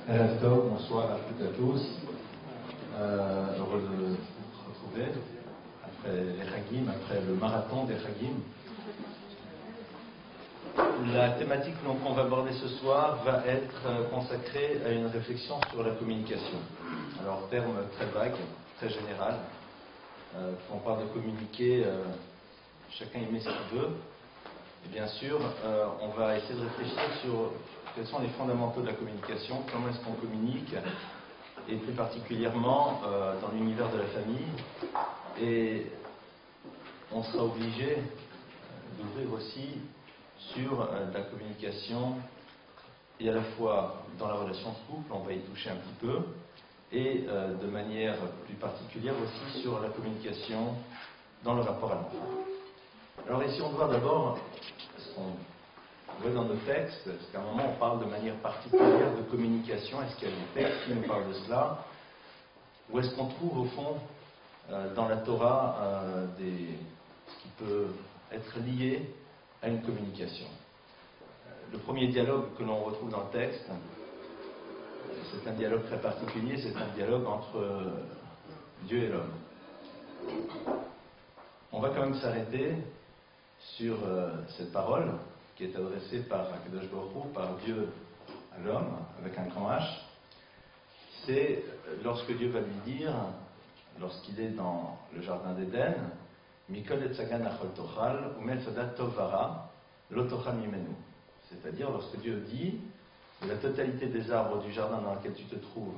Erev Tov, bonsoir à toutes et à tous. Heureux de se retrouver après les Chagim, après le marathon des Chagim. La thématique qu'on va aborder ce soir va être consacrée à une réflexion sur la communication. Alors, terme très vague, très général. Quand on parle de communiquer, chacun y met ce qu'il veut. Et bien sûr, on va essayer de réfléchir sur quels sont les fondamentaux de la communication, comment est-ce qu'on communique, et plus particulièrement dans l'univers de la famille. Et on sera obligé d'ouvrir aussi sur la communication, et à la fois dans la relation de couple, on va y toucher un petit peu, et de manière plus particulière aussi sur la communication dans le rapport à l'enfant. Alors ici on voit d'abord ce qu'on voit dans nos textes, parce qu'à un moment on parle de manière particulière de communication. Est-ce qu'il y a des textes qui nous parlent de cela? Ou est-ce qu'on trouve au fond dans la Torah ce qui peut être lié à une communication? Le premier dialogue que l'on retrouve dans le texte, c'est un dialogue très particulier, c'est un dialogue entre Dieu et l'homme. On va quand même s'arrêter sur cette parole qui est adressée par Akadosh Baruch Hu, par Dieu à l'homme, avec un grand H. C'est lorsque Dieu va lui dire, lorsqu'il est dans le jardin d'Éden, Mikol et Tzagan achol tochal, umel sadat tovara, lo tochal mimenu. C'est-à-dire lorsque Dieu dit, de la totalité des arbres du jardin dans lequel tu te trouves,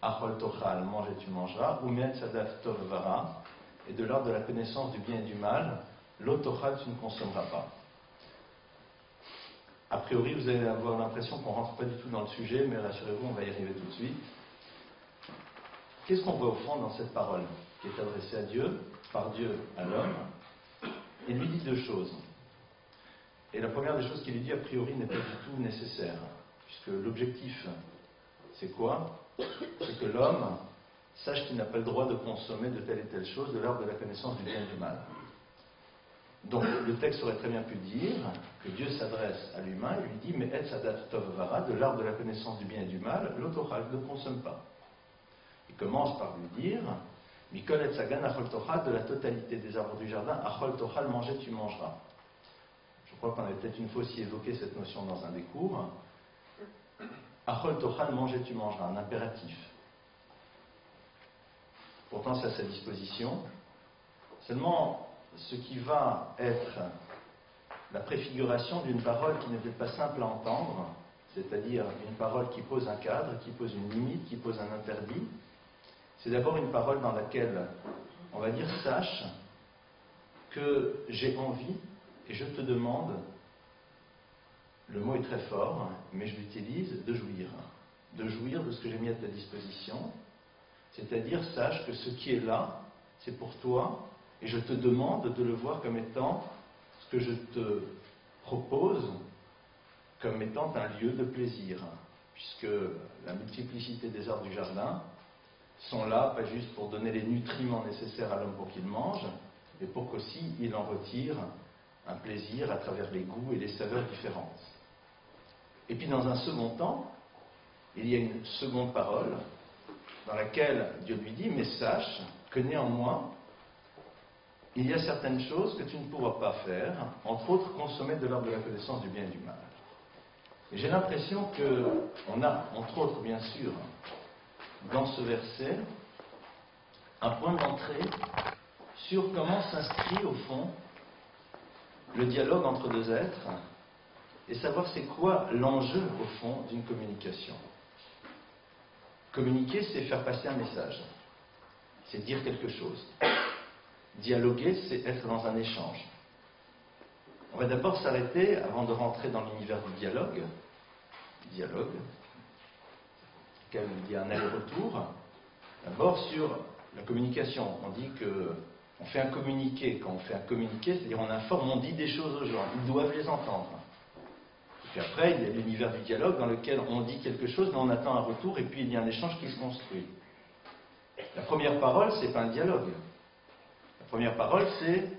achol tochal, mange et tu mangeras, umel sadat tovara, et de l'arbre de la connaissance du bien et du mal, lo tochal, tu ne consommeras pas. A priori, vous allez avoir l'impression qu'on ne rentre pas du tout dans le sujet, mais rassurez-vous, on va y arriver tout de suite. Qu'est-ce qu'on voit au fond dans cette parole qui est adressée à Dieu, par Dieu à l'homme? Il lui dit deux choses. Et la première des choses qu'il lui dit, a priori, n'est pas du tout nécessaire, puisque l'objectif, c'est quoi? C'est que l'homme sache qu'il n'a pas le droit de consommer de telle et telle chose de l'arbre de la connaissance du bien et du mal. Donc le texte aurait très bien pu dire que Dieu s'adresse à l'humain et lui dit mais et sadat tov vara, de l'arbre de la connaissance du bien et du mal, l'autochal ne consomme pas. Il commence par lui dire mikol et sagan achol tochal, de la totalité des arbres du jardin, achol tochal, manger tu mangeras. Je crois qu'on avait peut-être une fois aussi évoqué cette notion dans un des cours. Achol tochal, manger tu mangeras, un impératif. Pourtant c'est à sa disposition. Seulement ce qui va être la préfiguration d'une parole qui n'est peut-être pas simple à entendre, c'est-à-dire une parole qui pose un cadre, qui pose une limite, qui pose un interdit, c'est d'abord une parole dans laquelle on va dire sache que j'ai envie et je te demande, le mot est très fort, mais je l'utilise, de jouir de ce que j'ai mis à ta disposition, c'est-à-dire sache que ce qui est là, c'est pour toi. Et je te demande de le voir comme étant ce que je te propose comme étant un lieu de plaisir, puisque la multiplicité des arbres du jardin sont là, pas juste pour donner les nutriments nécessaires à l'homme pour qu'il mange, mais pour qu'aussi il en retire un plaisir à travers les goûts et les saveurs différentes. Et puis dans un second temps, il y a une seconde parole dans laquelle Dieu lui dit « Mais sache que néanmoins, il y a certaines choses que tu ne pourras pas faire, entre autres consommer de l'arbre de la connaissance du bien et du mal. » Et j'ai l'impression qu'on a, entre autres bien sûr, dans ce verset, un point d'entrée sur comment s'inscrit au fond le dialogue entre deux êtres et savoir c'est quoi l'enjeu au fond d'une communication. Communiquer, c'est faire passer un message, c'est dire quelque chose. Dialoguer, c'est être dans un échange. On va d'abord s'arrêter, avant de rentrer dans l'univers du dialogue, auquel il y a un aller-retour, d'abord sur la communication. On dit qu'on fait un communiqué. Quand on fait un communiqué, c'est-à-dire on informe, on dit des choses aux gens, ils doivent les entendre. Et puis après, il y a l'univers du dialogue dans lequel on dit quelque chose, mais on attend un retour, et puis il y a un échange qui se construit. La première parole, c'est pas un dialogue. La première parole, c'est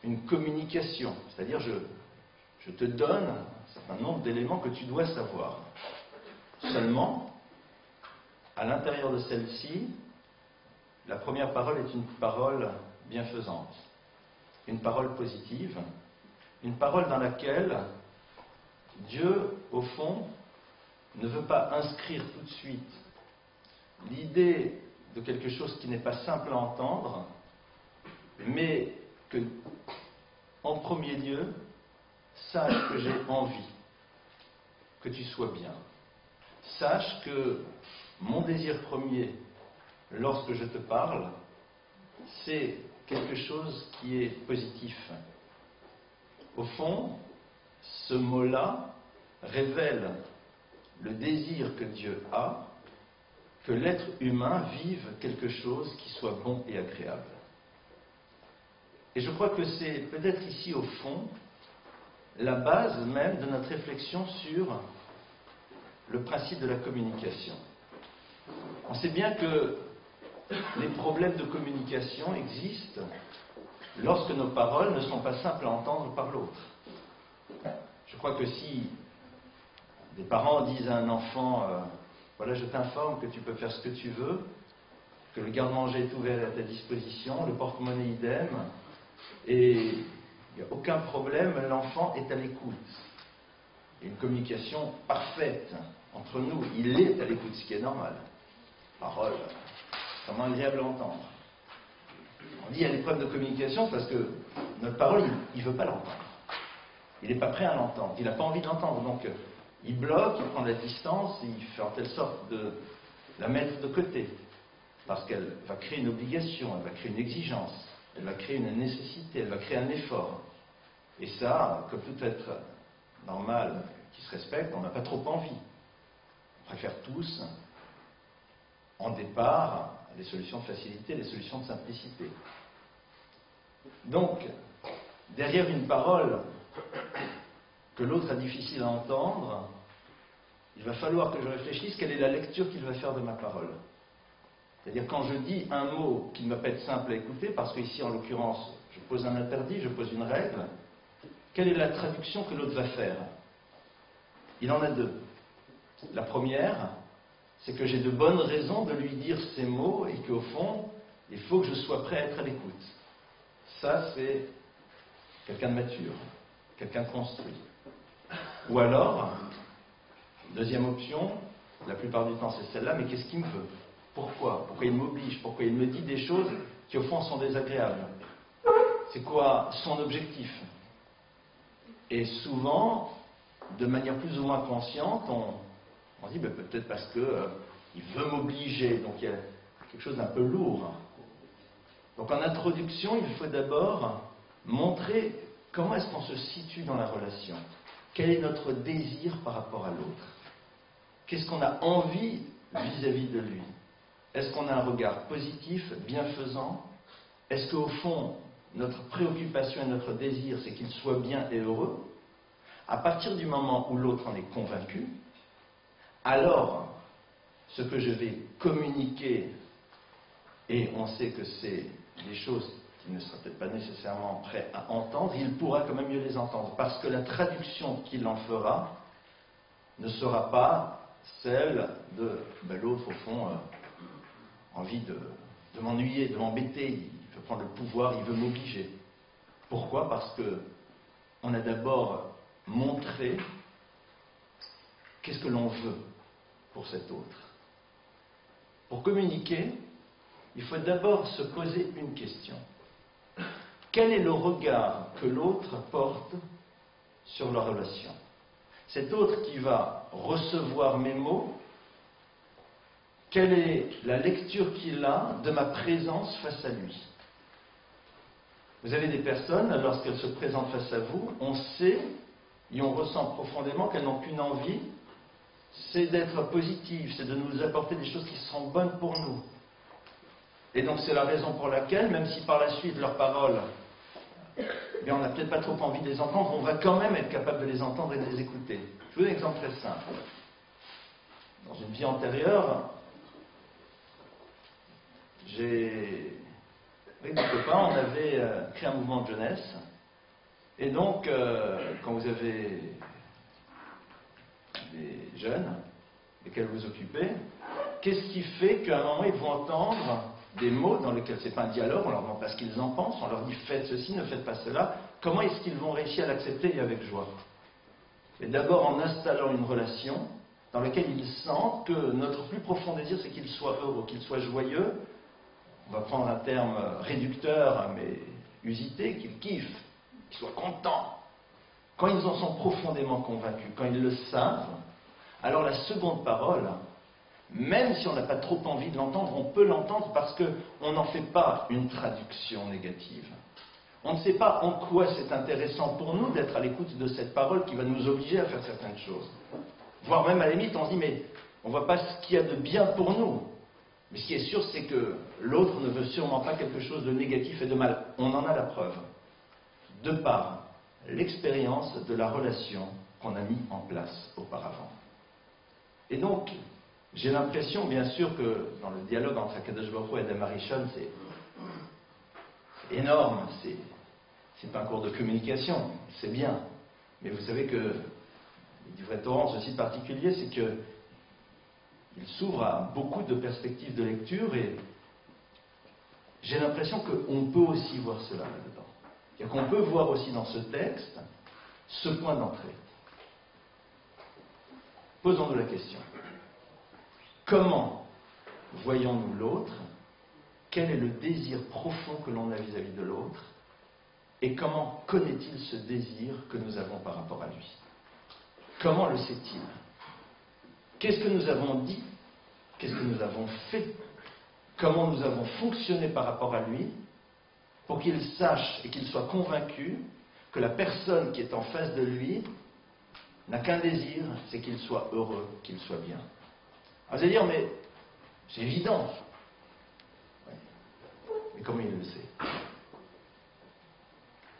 une communication, c'est-à-dire je te donne un certain nombre d'éléments que tu dois savoir. Seulement, à l'intérieur de celle-ci, la première parole est une parole bienfaisante, une parole positive, une parole dans laquelle Dieu, au fond, ne veut pas inscrire tout de suite l'idée de quelque chose qui n'est pas simple à entendre, mais que, en premier lieu, sache que j'ai envie que tu sois bien. Sache que mon désir premier, lorsque je te parle, c'est quelque chose qui est positif. Au fond, ce mot-là révèle le désir que Dieu a, que l'être humain vive quelque chose qui soit bon et agréable. Et je crois que c'est peut-être ici, au fond, la base même de notre réflexion sur le principe de la communication. On sait bien que les problèmes de communication existent lorsque nos paroles ne sont pas simples à entendre par l'autre. Je crois que si des parents disent à un enfant voilà, je t'informe que tu peux faire ce que tu veux, que le garde-manger est ouvert à ta disposition, le porte-monnaie idem, et il n'y a aucun problème, l'enfant est à l'écoute. Il y a une communication parfaite entre nous, il est à l'écoute, ce qui est normal. Parole, vraiment agréable à entendre. On dit il y a des problèmes de communication, c'est parce que notre parole, il ne veut pas l'entendre. Il n'est pas prêt à l'entendre, il n'a pas envie de l'entendre, donc il bloque, il prend de la distance, il fait en telle sorte de la mettre de côté, parce qu'elle va créer une obligation, elle va créer une exigence, elle va créer une nécessité, elle va créer un effort. Et ça, comme tout être normal qui se respecte, on n'a pas trop envie. On préfère tous, en départ, les solutions de facilité, les solutions de simplicité. Donc, derrière une parole que l'autre a difficile à entendre, il va falloir que je réfléchisse quelle est la lecture qu'il va faire de ma parole. C'est-à-dire quand je dis un mot qui ne va pas être simple à écouter, parce qu'ici en l'occurrence je pose un interdit, je pose une règle, quelle est la traduction que l'autre va faire? Il en a deux. La première, c'est que j'ai de bonnes raisons de lui dire ces mots et qu'au fond, il faut que je sois prêt à être à l'écoute. Ça, c'est quelqu'un de mature, quelqu'un de construit. Ou alors, deuxième option, la plupart du temps c'est celle-là, mais qu'est-ce qu'il me veut? Pourquoi? Pourquoi il m'oblige? Pourquoi il me dit des choses qui au fond sont désagréables? C'est quoi son objectif? Et souvent, de manière plus ou moins consciente, on dit ben, peut-être parce qu'il veut m'obliger, donc il y a quelque chose d'un peu lourd. Donc en introduction, il faut d'abord montrer comment est-ce qu'on se situe dans la relation. Quel est notre désir par rapport à l'autre? Qu'est-ce qu'on a envie vis-à-vis de lui? Est-ce qu'on a un regard positif, bienfaisant? Est-ce qu'au fond, notre préoccupation et notre désir, c'est qu'il soit bien et heureux? À partir du moment où l'autre en est convaincu, alors, ce que je vais communiquer, et on sait que c'est des choses qu'il ne sera peut-être pas nécessairement prêt à entendre, il pourra quand même mieux les entendre, parce que la traduction qu'il en fera ne sera pas celle de l'autre, au fond, envie de m'ennuyer, de m'embêter, il veut prendre le pouvoir, il veut m'obliger. Pourquoi? Parce que on a d'abord montré qu'est-ce que l'on veut pour cet autre. Pour communiquer, il faut d'abord se poser une question. Quel est le regard que l'autre porte sur la relation? Cet autre qui va recevoir mes mots, quelle est la lecture qu'il a de ma présence face à lui? Vous avez des personnes, lorsqu'elles se présentent face à vous, on sait et on ressent profondément qu'elles n'ont qu'une envie, c'est d'être positives, c'est de nous apporter des choses qui seront bonnes pour nous. Et donc c'est la raison pour laquelle, même si par la suite leurs paroles, on n'a peut-être pas trop envie de les entendre, on va quand même être capable de les entendre et de les écouter. Je vous donne un exemple très simple. Dans une vie antérieure, avec des copains, on avait créé un mouvement de jeunesse. Et donc, quand vous avez des jeunes desquels vous occupez, qu'est-ce qui fait qu'à un moment ils vont entendre des mots dans lesquels c'est pas un dialogue, on leur demande pas ce qu'ils en pensent, on leur dit faites ceci, ne faites pas cela. Comment est-ce qu'ils vont réussir à l'accepter et avec joie? Et d'abord en installant une relation dans laquelle ils sentent que notre plus profond désir, c'est qu'ils soient heureux, qu'ils soient joyeux. On va prendre un terme réducteur, mais usité, qu'ils kiffent, qu'ils soient contents. Quand ils en sont profondément convaincus, quand ils le savent, alors la seconde parole, même si on n'a pas trop envie de l'entendre, on peut l'entendre parce qu'on n'en fait pas une traduction négative. On ne sait pas en quoi c'est intéressant pour nous d'être à l'écoute de cette parole qui va nous obliger à faire certaines choses. Voire même à la limite, on se dit, mais on ne voit pas ce qu'il y a de bien pour nous. Mais ce qui est sûr, c'est que l'autre ne veut sûrement pas quelque chose de négatif et de mal. On en a la preuve. De par l'expérience de la relation qu'on a mis en place auparavant. Et donc, j'ai l'impression, bien sûr, que dans le dialogue entre Akadosh Baruch Hu et Adam Harishon, c'est énorme, c'est pas un cours de communication, c'est bien. Mais vous savez que du vrai Torah, ceci de particulier, c'est que il s'ouvre à beaucoup de perspectives de lecture et j'ai l'impression qu'on peut aussi voir cela là-dedans. Et qu'on peut voir aussi dans ce texte ce point d'entrée. Posons-nous la question. Comment voyons-nous l'autre? Quel est le désir profond que l'on a vis-à-vis de l'autre? Et comment connaît-il ce désir que nous avons par rapport à lui? Comment le sait-il? Qu'est-ce que nous avons dit? Qu'est-ce que nous avons fait? Comment nous avons fonctionné par rapport à lui pour qu'il sache et qu'il soit convaincu que la personne qui est en face de lui n'a qu'un désir, c'est qu'il soit heureux, qu'il soit bien. Alors vous allez dire, mais c'est évident. Ouais. Mais comment il le sait?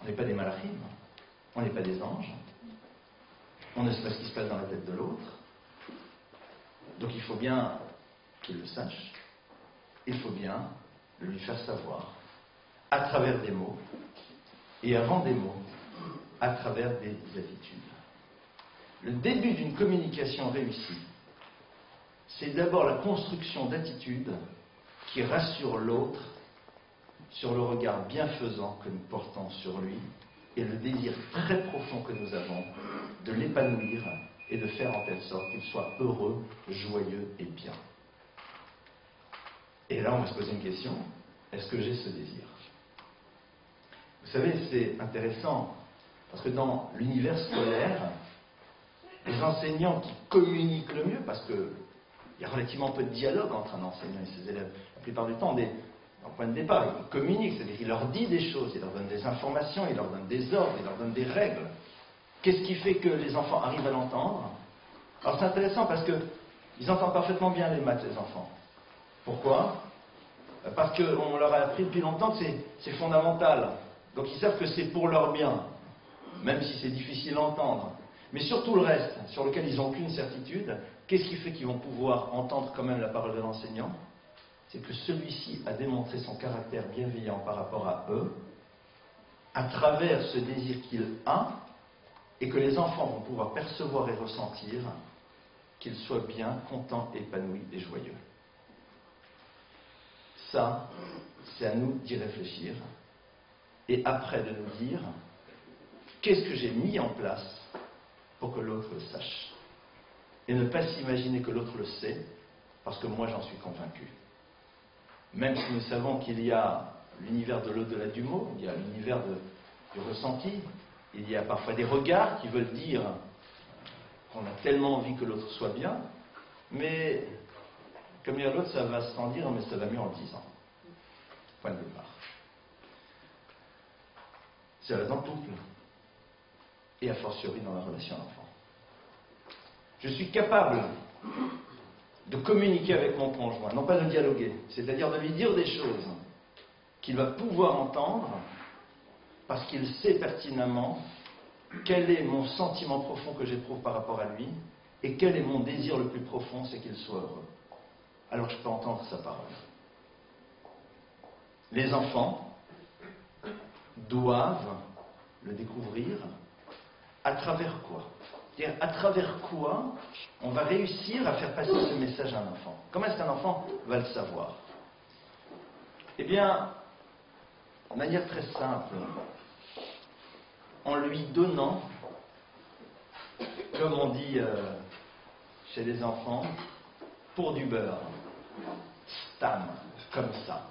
On n'est pas des malachim, on n'est pas des anges, on ne sait pas ce qui se passe dans la tête de l'autre. Donc il faut bien qu'il le sache, il faut bien le lui faire savoir, à travers des mots, et avant des mots, à travers des attitudes. Le début d'une communication réussie, c'est d'abord la construction d'attitudes qui rassurent l'autre sur le regard bienfaisant que nous portons sur lui et le désir très profond que nous avons de l'épanouir et de faire en telle sorte qu'il soit heureux, joyeux et bien. Et là, on va se poser une question, est-ce que j'ai ce désir? Vous savez, c'est intéressant, parce que dans l'univers scolaire, les enseignants qui communiquent le mieux, parce qu'il y a relativement peu de dialogue entre un enseignant et ses élèves, la plupart du temps, en point de départ, ils communiquent, c'est-à-dire qu'il leur dit des choses, il leur donne des informations, il leur donne des ordres, il leur donne des règles. Qu'est-ce qui fait que les enfants arrivent à l'entendre? Alors c'est intéressant parce qu'ils entendent parfaitement bien les maths, les enfants. Pourquoi? Parce qu'on leur a appris depuis longtemps que c'est fondamental. Donc ils savent que c'est pour leur bien, même si c'est difficile à entendre. Mais surtout le reste, sur lequel ils n'ont aucune certitude, qu'est-ce qui fait qu'ils vont pouvoir entendre quand même la parole de l'enseignant? C'est que celui-ci a démontré son caractère bienveillant par rapport à eux, à travers ce désir qu'il a, et que les enfants vont pouvoir percevoir et ressentir qu'ils soient bien, contents, épanouis et joyeux. Ça, c'est à nous d'y réfléchir, et après de nous dire, qu'est-ce que j'ai mis en place pour que l'autre le sache? Et ne pas s'imaginer que l'autre le sait, parce que moi j'en suis convaincu. Même si nous savons qu'il y a l'univers de l'au-delà du mot, il y a l'univers du ressenti, il y a parfois des regards qui veulent dire qu'on a tellement envie que l'autre soit bien, mais comme dire l'autre, ça va sans dire, mais ça va mieux en le disant. Point de départ. C'est là dans le couple, et a fortiori dans la relation à l'enfant. Je suis capable de communiquer avec mon conjoint, non pas de dialoguer, c'est-à-dire de lui dire des choses qu'il va pouvoir entendre parce qu'il sait pertinemment quel est mon sentiment profond que j'éprouve par rapport à lui et quel est mon désir le plus profond, c'est qu'il soit heureux. Alors je peux entendre sa parole. Les enfants doivent le découvrir à travers quoi? C'est-à-dire, à travers quoi on va réussir à faire passer ce message à un enfant? Comment est-ce qu'un enfant va le savoir? Eh bien, de manière très simple, en lui donnant, comme on dit chez les enfants, pour du beurre, stam, comme ça,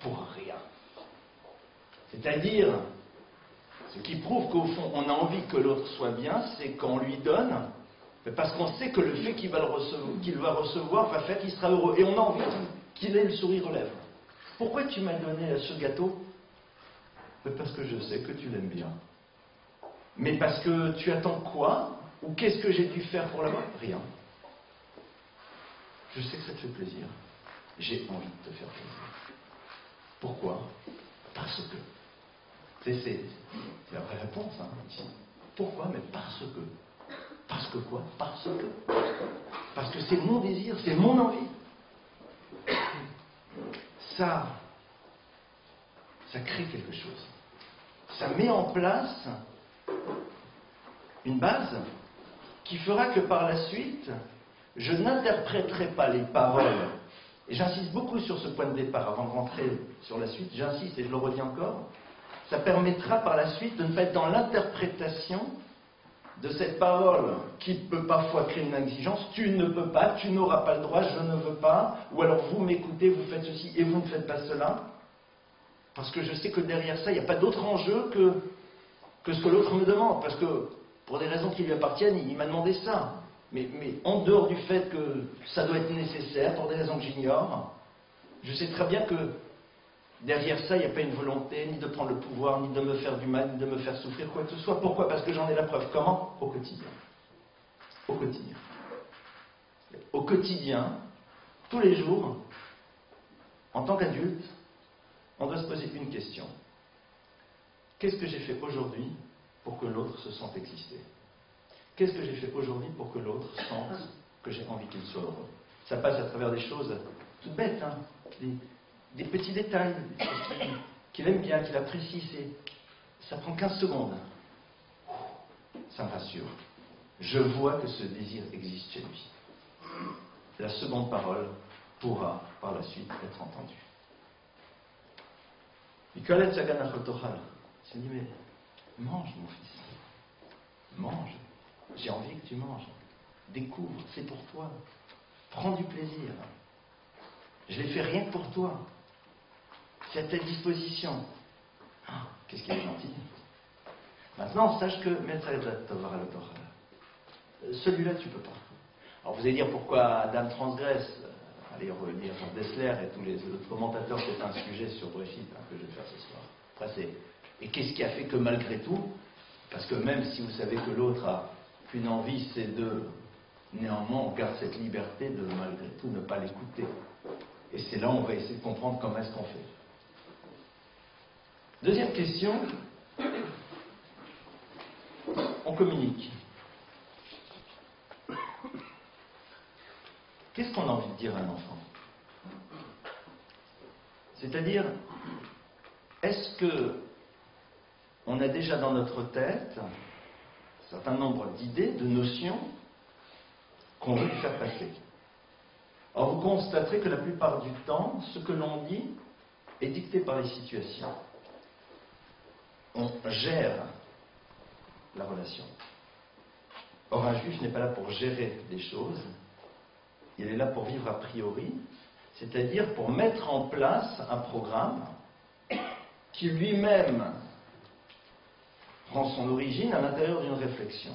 pour rien. C'est-à-dire, ce qui prouve qu'au fond, on a envie que l'autre soit bien, c'est qu'on lui donne, parce qu'on sait que le fait qu'il va recevoir va faire qu'il sera heureux. Et on a envie qu'il ait le sourire aux lèvres. Pourquoi tu m'as donné ce gâteau? Parce que je sais que tu l'aimes bien. Mais parce que tu attends quoi? Ou qu'est-ce que j'ai dû faire pour l'avoir? Rien. Je sais que ça te fait plaisir. J'ai envie de te faire plaisir. Pourquoi? Parce que. C'est la vraie réponse, hein, ici. Pourquoi? Mais parce que. Parce que quoi? Parce que. Parce que c'est mon désir, c'est mon envie. Ça crée quelque chose. Ça met en place une base qui fera que par la suite, je n'interpréterai pas les paroles. Et j'insiste beaucoup sur ce point de départ avant de rentrer sur la suite. J'insiste et je le redis encore. Ça permettra par la suite de ne pas être dans l'interprétation de cette parole qui peut parfois créer une exigence. Tu ne peux pas, tu n'auras pas le droit, je ne veux pas. Ou alors vous m'écoutez, vous faites ceci et vous ne faites pas cela. Parce que je sais que derrière ça, il n'y a pas d'autre enjeu que ce que l'autre me demande. Parce que pour des raisons qui lui appartiennent, il m'a demandé ça. Mais en dehors du fait que ça doit être nécessaire, pour des raisons que j'ignore, je sais très bien que derrière ça, il n'y a pas une volonté ni de prendre le pouvoir, ni de me faire du mal, ni de me faire souffrir, quoi que ce soit. Pourquoi? Parce que j'en ai la preuve. Comment? Au quotidien. Au quotidien. Au quotidien, tous les jours, en tant qu'adulte, on doit se poser une question. Qu'est-ce que j'ai fait aujourd'hui pour que l'autre se sente exister? Qu'est-ce que j'ai fait aujourd'hui pour que l'autre sente que j'ai envie qu'il soit heureux? Ça passe à travers des choses toutes bêtes, hein, des petits détails, des choses qu'il aime bien, qu'il apprécie. Ça prend 15 secondes. Ça me rassure. Je vois que ce désir existe chez lui. La seconde parole pourra par la suite être entendue. Il s'est dit, mais mange mon fils, mange, j'ai envie que tu manges, découvre, c'est pour toi, prends du plaisir, je l'ai fait rien que pour toi, c'est à ta disposition. Ah, qu'est-ce qu'il est gentil. Maintenant, sache que celui-là tu peux pas. Alors vous allez dire pourquoi Adam transgresse. Allez relire Dessler et tous les autres commentateurs, c'est un sujet sur Bréchit que je vais faire ce soir. Après, et qu'est-ce qui a fait que malgré tout, parce que même si vous savez que l'autre a une envie, c'est néanmoins, on garde cette liberté de malgré tout ne pas l'écouter. Et c'est là où on va essayer de comprendre comment est-ce qu'on fait. Deuxième question, on communique. Qu'est-ce qu'on a envie de dire à un enfant? C'est-à-dire, est-ce que on a déjà dans notre tête un certain nombre d'idées, de notions qu'on veut lui faire passer? Alors vous constaterez que la plupart du temps, ce que l'on dit est dicté par les situations. On gère la relation. Or, un juif n'est pas là pour gérer des choses, il est là pour vivre a priori, c'est-à-dire pour mettre en place un programme qui lui-même prend son origine à l'intérieur d'une réflexion.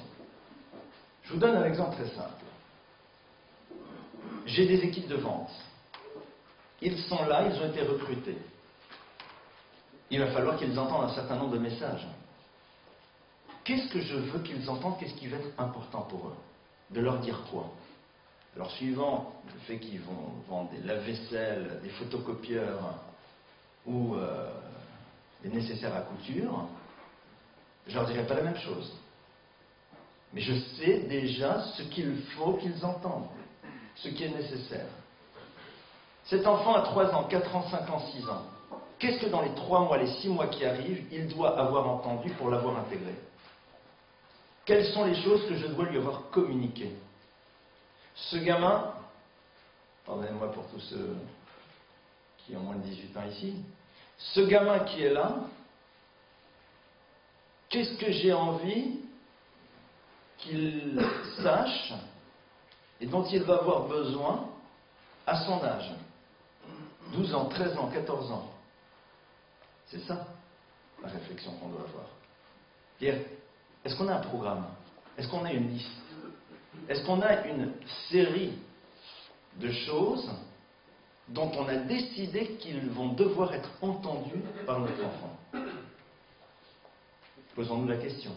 Je vous donne un exemple très simple. J'ai des équipes de vente. Ils sont là, ils ont été recrutés. Il va falloir qu'ils entendent un certain nombre de messages. Qu'est-ce que je veux qu'ils entendent? Qu'est-ce qui va être important pour eux? De leur dire quoi? Alors, suivant le fait qu'ils vont vendre des lave-vaisselle, des photocopieurs ou des nécessaires à couture, je leur dirai pas la même chose. Mais je sais déjà ce qu'il faut qu'ils entendent, ce qui est nécessaire. Cet enfant a 3 ans, 4 ans, 5 ans, 6 ans. Qu'est-ce que dans les 3 mois, les 6 mois qui arrivent, il doit avoir entendu pour l'avoir intégré? Quelles sont les choses que je dois lui avoir communiquées? Ce gamin, pardonnez-moi pour tous ceux qui ont moins de 18 ans ici, ce gamin qui est là, qu'est-ce que j'ai envie qu'il sache et dont il va avoir besoin à son âge? 12 ans, 13 ans, 14 ans. C'est ça la réflexion qu'on doit avoir. Est-ce qu'on a un programme? Est-ce qu'on a une liste? Est-ce qu'on a une série de choses dont on a décidé qu'ils vont devoir être entendus par notre enfant? Posons-nous la question.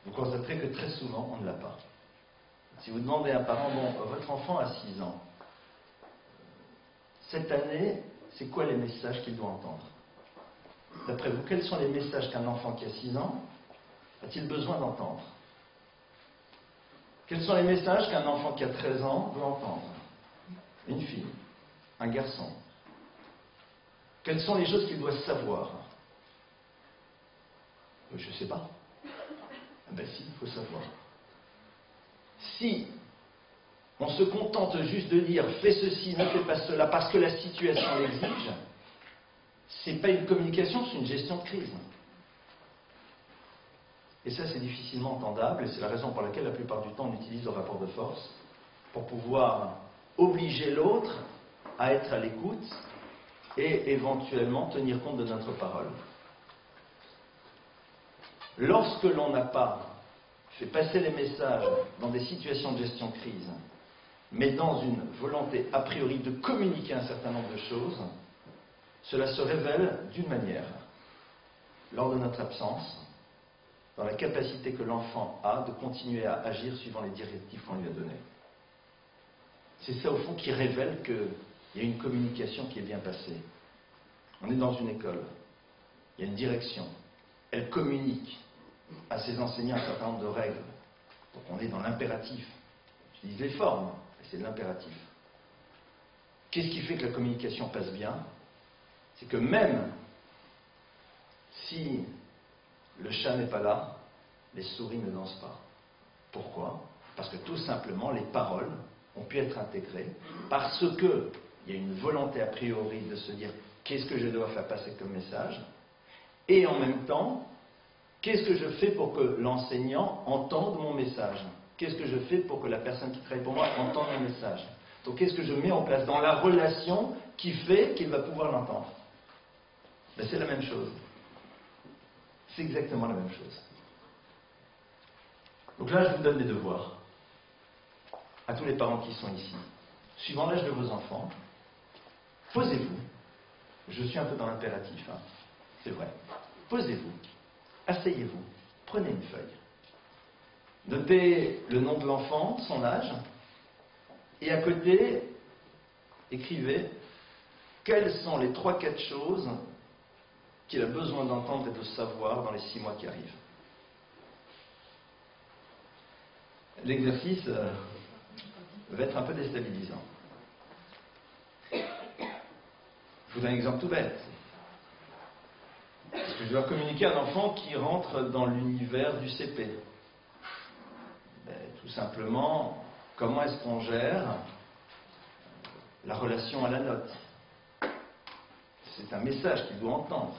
Vous constaterez que très souvent, on ne l'a pas. Si vous demandez à un parent, bon, votre enfant a 6 ans, cette année, c'est quoi les messages qu'il doit entendre? D'après vous, quels sont les messages qu'un enfant qui a 6 ans a-t-il besoin d'entendre? Quels sont les messages qu'un enfant qui a 13 ans doit entendre? Une fille, un garçon. Quelles sont les choses qu'il doit savoir? Je ne sais pas. Ben si, il faut savoir. Si on se contente juste de dire « fais ceci, ne fais pas cela » parce que la situation l'exige, ce n'est pas une communication, c'est une gestion de crise. Et ça, c'est difficilement entendable, et c'est la raison pour laquelle la plupart du temps on utilise le rapport de force pour pouvoir obliger l'autre à être à l'écoute et éventuellement tenir compte de notre parole. Lorsque l'on n'a pas fait passer les messages dans des situations de gestion de crise, mais dans une volonté a priori de communiquer un certain nombre de choses, cela se révèle d'une manière, lors de notre absence, dans la capacité que l'enfant a de continuer à agir suivant les directives qu'on lui a données. C'est ça, au fond, qui révèle qu'il y a une communication qui est bien passée. On est dans une école, il y a une direction, elle communique à ses enseignants un certain nombre de règles. Donc on est dans l'impératif. J'utilise les formes, mais c'est de l'impératif. Qu'est-ce qui fait que la communication passe bien? C'est que même si le chat n'est pas là, les souris ne dansent pas. Pourquoi? Parce que tout simplement, les paroles ont pu être intégrées parce qu'il y a une volonté a priori de se dire qu'est-ce que je dois faire passer comme message, et en même temps, qu'est-ce que je fais pour que l'enseignant entende mon message? Qu'est-ce que je fais pour que la personne qui travaille pour moi entende mon message? Donc qu'est-ce que je mets en place dans la relation qui fait qu'il va pouvoir l'entendre? Ben, c'est la même chose. C'est exactement la même chose. Donc là, je vous donne des devoirs à tous les parents qui sont ici. Suivant l'âge de vos enfants, posez-vous. Je suis un peu dans l'impératif, hein, c'est vrai. Posez-vous, asseyez-vous, prenez une feuille. Notez le nom de l'enfant, son âge, et à côté, écrivez quelles sont les 3-4 choses qu'il a besoin d'entendre et de savoir dans les 6 mois qui arrivent. L'exercice va être un peu déstabilisant. Je vous donne un exemple tout bête. Est-ce que je dois communiquer à un enfant qui rentre dans l'univers du CP? Ben, tout simplement, comment est-ce qu'on gère la relation à la note? C'est un message qu'il doit entendre.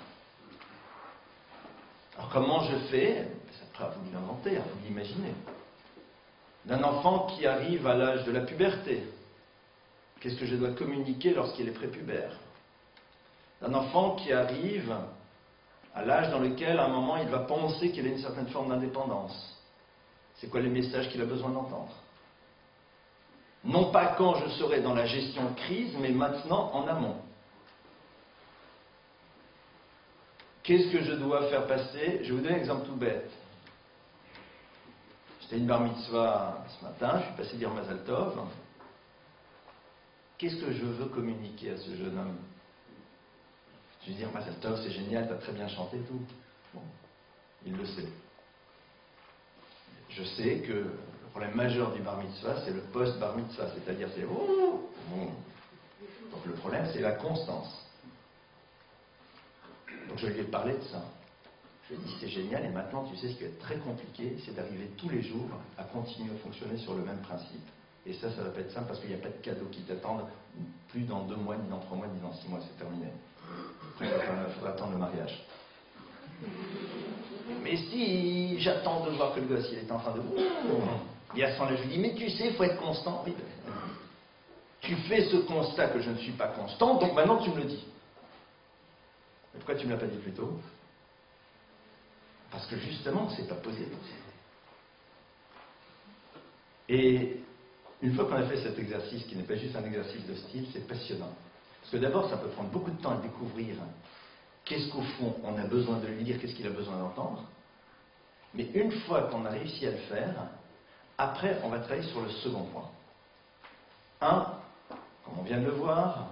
Alors comment je fais? Ça sera à vous de l'inventer, à vous de l'imaginer. D'un enfant qui arrive à l'âge de la puberté, qu'est-ce que je dois communiquer lorsqu'il est prépubère? D'un enfant qui arrive à l'âge dans lequel, à un moment, il va penser qu'il a une certaine forme d'indépendance. C'est quoi les messages qu'il a besoin d'entendre? Non pas quand je serai dans la gestion de crise, mais maintenant, en amont. Qu'est-ce que je dois faire passer? Je vais vous donner un exemple tout bête. J'étais à une bar mitzvah ce matin, je suis passé dire Mazal Tov. Qu'est-ce que je veux communiquer à ce jeune homme? Je vais dire Mazal Tov, c'est génial, tu as très bien chanté tout. Bon, il le sait. Je sais que le problème majeur du bar mitzvah, c'est le post-bar mitzvah, c'est-à-dire c'est oh, bon. Donc le problème, c'est la constance. Donc je vais lui parler de ça. Je Je lui ai dit, c'est génial, et maintenant, tu sais, ce qui va être très compliqué, c'est d'arriver tous les jours à continuer à fonctionner sur le même principe. Et ça va pas être simple parce qu'il n'y a pas de cadeaux qui t'attendent, plus dans 2 mois, ni dans 3 mois, ni dans 6 mois, c'est terminé. Après, il faudra attendre le mariage. Mais si j'attends de voir que le gosse, il est en train de... Et à ce moment-là, je lui dis, mais tu sais, il faut être constant. Oui, tu fais ce constat que je ne suis pas constant, donc maintenant tu me le dis. Mais pourquoi tu ne me l'as pas dit plus tôt? Parce que justement, c'est pas posé. Et une fois qu'on a fait cet exercice, qui n'est pas juste un exercice de style, c'est passionnant. Parce que d'abord, ça peut prendre beaucoup de temps à découvrir qu'est-ce qu'au fond on a besoin de lui dire, qu'est-ce qu'il a besoin d'entendre. Mais une fois qu'on a réussi à le faire, après, on va travailler sur le second point. Comme on vient de le voir,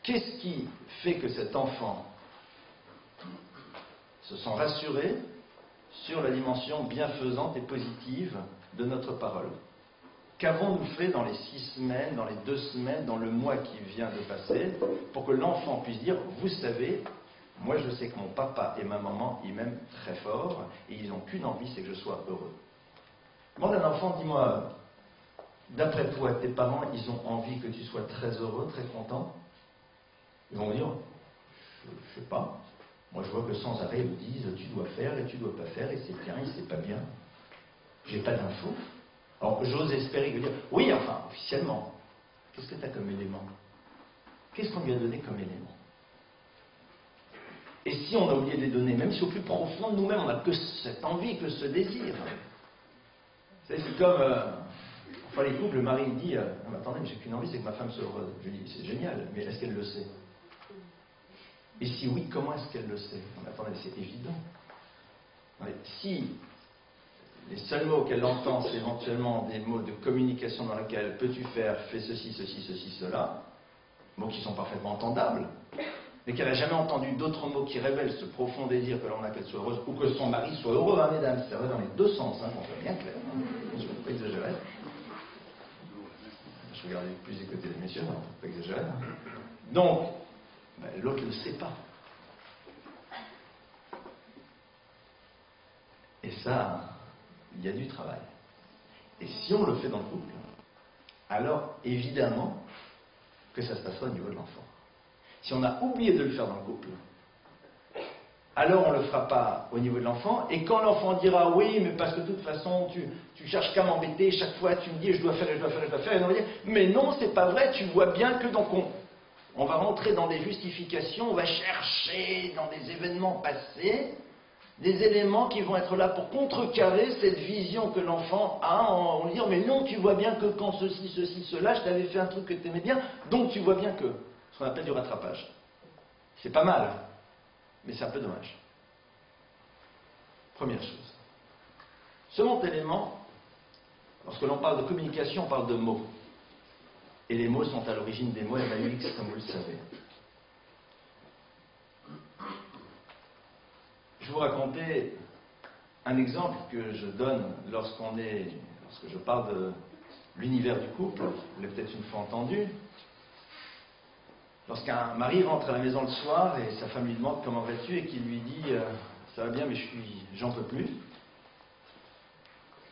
qu'est-ce qui fait que cet enfant se sent rassuré sur la dimension bienfaisante et positive de notre parole? Qu'avons-nous fait dans les 6 semaines, dans les 2 semaines, dans le mois qui vient de passer, pour que l'enfant puisse dire, vous savez, moi je sais que mon papa et ma maman, ils m'aiment très fort, et ils n'ont qu'une envie, c'est que je sois heureux. Demande à un enfant, dis-moi, d'après toi, tes parents, ils ont envie que tu sois très heureux, très content? Ils vont me dire, je ne sais pas. Moi je vois que sans arrêt, ils me disent, tu dois faire et tu dois pas faire, et c'est bien et c'est pas bien. J'ai pas d'infos. Alors, j'ose espérer que dire, oui, enfin, officiellement, qu'est-ce que tu as comme élément? Qu'est-ce qu'on lui a donné comme élément? Et si on a oublié de les donner, même si au plus profond de nous-mêmes, on n'a que cette envie, que ce désir. C'est comme, enfin les couples, le mari me dit, attendez, mais j'ai qu'une envie, c'est que ma femme soit heureuse. Je lui dis, c'est génial, mais est-ce qu'elle le sait? Et si oui, comment est-ce qu'elle le sait? Attendez, c'est évident. Mais si les seuls mots qu'elle entend, c'est éventuellement des mots de communication dans lesquels peux-tu faire, fais ceci, ceci, ceci, cela, mots qui sont parfaitement entendables, mais qu'elle n'a jamais entendu d'autres mots qui révèlent ce profond désir que l'on a qu'elle soit heureuse, ou que son mari soit heureux, hein, mesdames, c'est vrai dans les 2 sens, hein, on soit bien clair, hein, je ne vais pas exagérer. Je regardais plus du côté des messieurs, non, pas exagérer. Hein. Donc, l'autre ne le sait pas. Et ça, il y a du travail. Et si on le fait dans le couple, alors évidemment que ça se passera au niveau de l'enfant. Si on a oublié de le faire dans le couple, alors on ne le fera pas au niveau de l'enfant, et quand l'enfant dira oui, mais parce que de toute façon tu cherches qu'à m'embêter, chaque fois tu me dis je dois faire, et je dois faire, et je dois faire, et on va dire mais non, c'est pas vrai, tu vois bien que donc on va rentrer dans des justifications, on va chercher dans des événements passés des éléments qui vont être là pour contrecarrer cette vision que l'enfant a en disant mais non, tu vois bien que quand ceci, ceci, cela, je t'avais fait un truc que tu aimais bien, donc tu vois bien que, ce qu'on appelle du rattrapage. C'est pas mal, mais c'est un peu dommage. Première chose. Second élément, lorsque l'on parle de communication, on parle de mots. Et les mots sont à l'origine des mots MAUX, comme vous le savez. Je vais vous raconter un exemple que je donne lorsque je parle de l'univers du couple. Vous l'avez peut-être une fois entendu. Lorsqu'un mari rentre à la maison le soir et sa femme lui demande comment vas-tu et qu'il lui dit ça va bien mais j'en peux plus.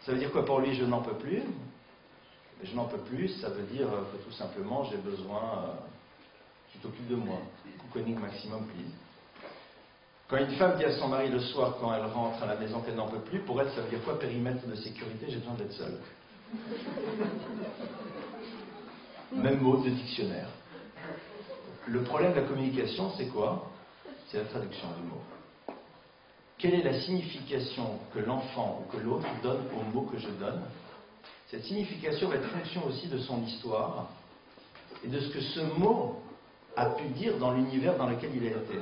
Ça veut dire quoi pour lui? Je n'en peux plus. Je n'en peux plus, ça veut dire que tout simplement j'ai besoin tu t'occupes de moi. Cocooning maximum please. Quand une femme dit à son mari le soir, quand elle rentre à la maison qu'elle n'en peut plus, pour elle, ça veut dire quoi? Périmètre de sécurité, j'ai besoin d'être seule. Même mot de dictionnaire. Le problème de la communication, c'est quoi? C'est la traduction du mot. Quelle est la signification que l'enfant ou que l'autre donne au mot que je donne? Cette signification va être fonction aussi de son histoire et de ce que ce mot a pu dire dans l'univers dans lequel il a été.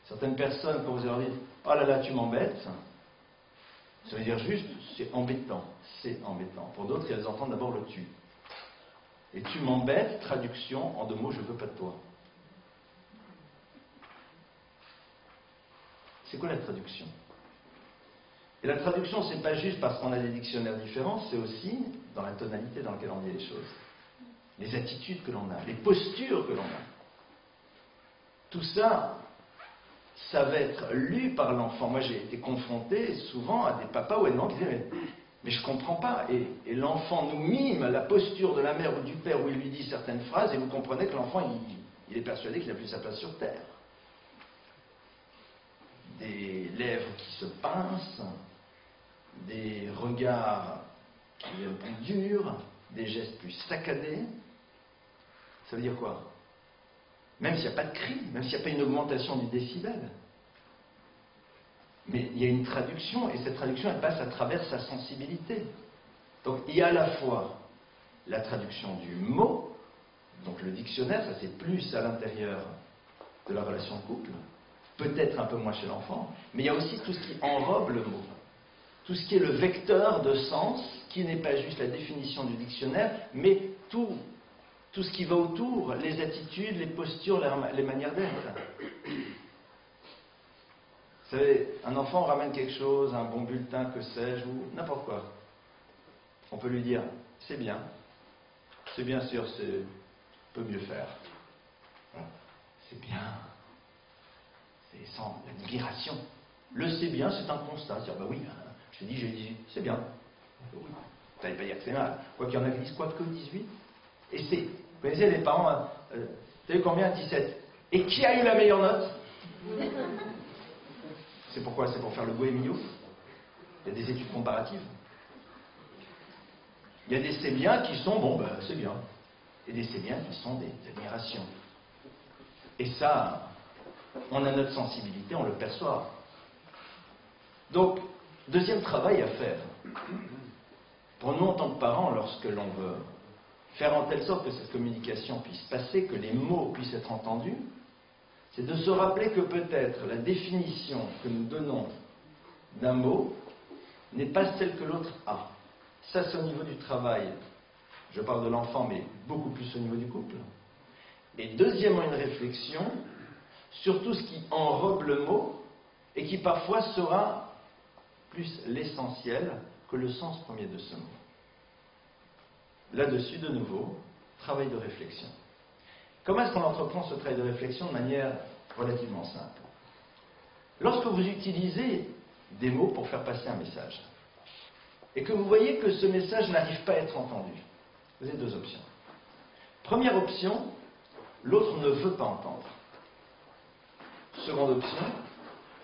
Certaines personnes, quand vous leur dites « Oh là là, tu m'embêtes », ça veut dire juste « c'est embêtant ». C'est embêtant. Pour d'autres, elles entendent d'abord le « tu ». Et « tu m'embêtes », traduction en 2 mots « je veux pas de toi ». C'est quoi la traduction? Et la traduction, c'est pas juste parce qu'on a des dictionnaires différents, c'est aussi dans la tonalité dans laquelle on dit les choses. Les attitudes que l'on a, les postures que l'on a. Tout ça, ça va être lu par l'enfant. Moi, j'ai été confronté souvent à des papas ou à des mamans qui disaient mais je ne comprends pas. Et l'enfant nous mime la posture de la mère ou du père où il lui dit certaines phrases, et vous comprenez que l'enfant, il est persuadé qu'il n'a plus sa place sur terre. Des lèvres qui se pincent, des regards qui deviennent plus durs, des gestes plus saccadés. Ça veut dire quoi? Même s'il n'y a pas de cri, même s'il n'y a pas une augmentation du décibel. Mais il y a une traduction, et cette traduction, elle passe à travers sa sensibilité. Donc il y a à la fois la traduction du mot, donc le dictionnaire, ça c'est plus à l'intérieur de la relation de couple, peut-être un peu moins chez l'enfant, mais il y a aussi tout ce qui enrobe le mot, tout ce qui est le vecteur de sens, qui n'est pas juste la définition du dictionnaire, mais tout ce qui va autour, les attitudes, les postures, les manières d'être. Vous savez, un enfant ramène quelque chose, un bon bulletin, que sais-je, ou n'importe quoi. On peut lui dire, c'est bien sûr, on peut mieux faire. Voilà. C'est bien. C'est sans l'admiration. Le c'est bien, c'est un constat. C'est-à-dire, bah oui, je te dis, j'ai dit, c'est bien. Oui. Ça ne veut pas dire que c'est mal. Quoi qu'il y en a qui disent, quoi que 18. Et c'est, vous connaissez les parents, vous savez combien? 17. Et qui a eu la meilleure note? C'est pourquoi? C'est pour faire le beau et mignon. Il y a des études comparatives. Il y a des c'est bien qui sont, bon, ben, c'est bien. Et des c'est bien qui sont des admirations. Et ça, on a notre sensibilité, on le perçoit. Donc, deuxième travail à faire. Pour nous, en tant que parents, lorsque l'on veut faire en telle sorte que cette communication puisse passer, que les mots puissent être entendus, c'est de se rappeler que peut-être la définition que nous donnons d'un mot n'est pas celle que l'autre a. Ça, c'est au niveau du travail. Je parle de l'enfant, mais beaucoup plus au niveau du couple. Et deuxièmement, une réflexion sur tout ce qui enrobe le mot et qui parfois sera plus l'essentiel que le sens premier de ce mot. Là-dessus, de nouveau, travail de réflexion. Comment est-ce qu'on entreprend ce travail de réflexion de manière relativement simple? Lorsque vous utilisez des mots pour faire passer un message, et que vous voyez que ce message n'arrive pas à être entendu, vous avez deux options. Première option, l'autre ne veut pas entendre. Seconde option,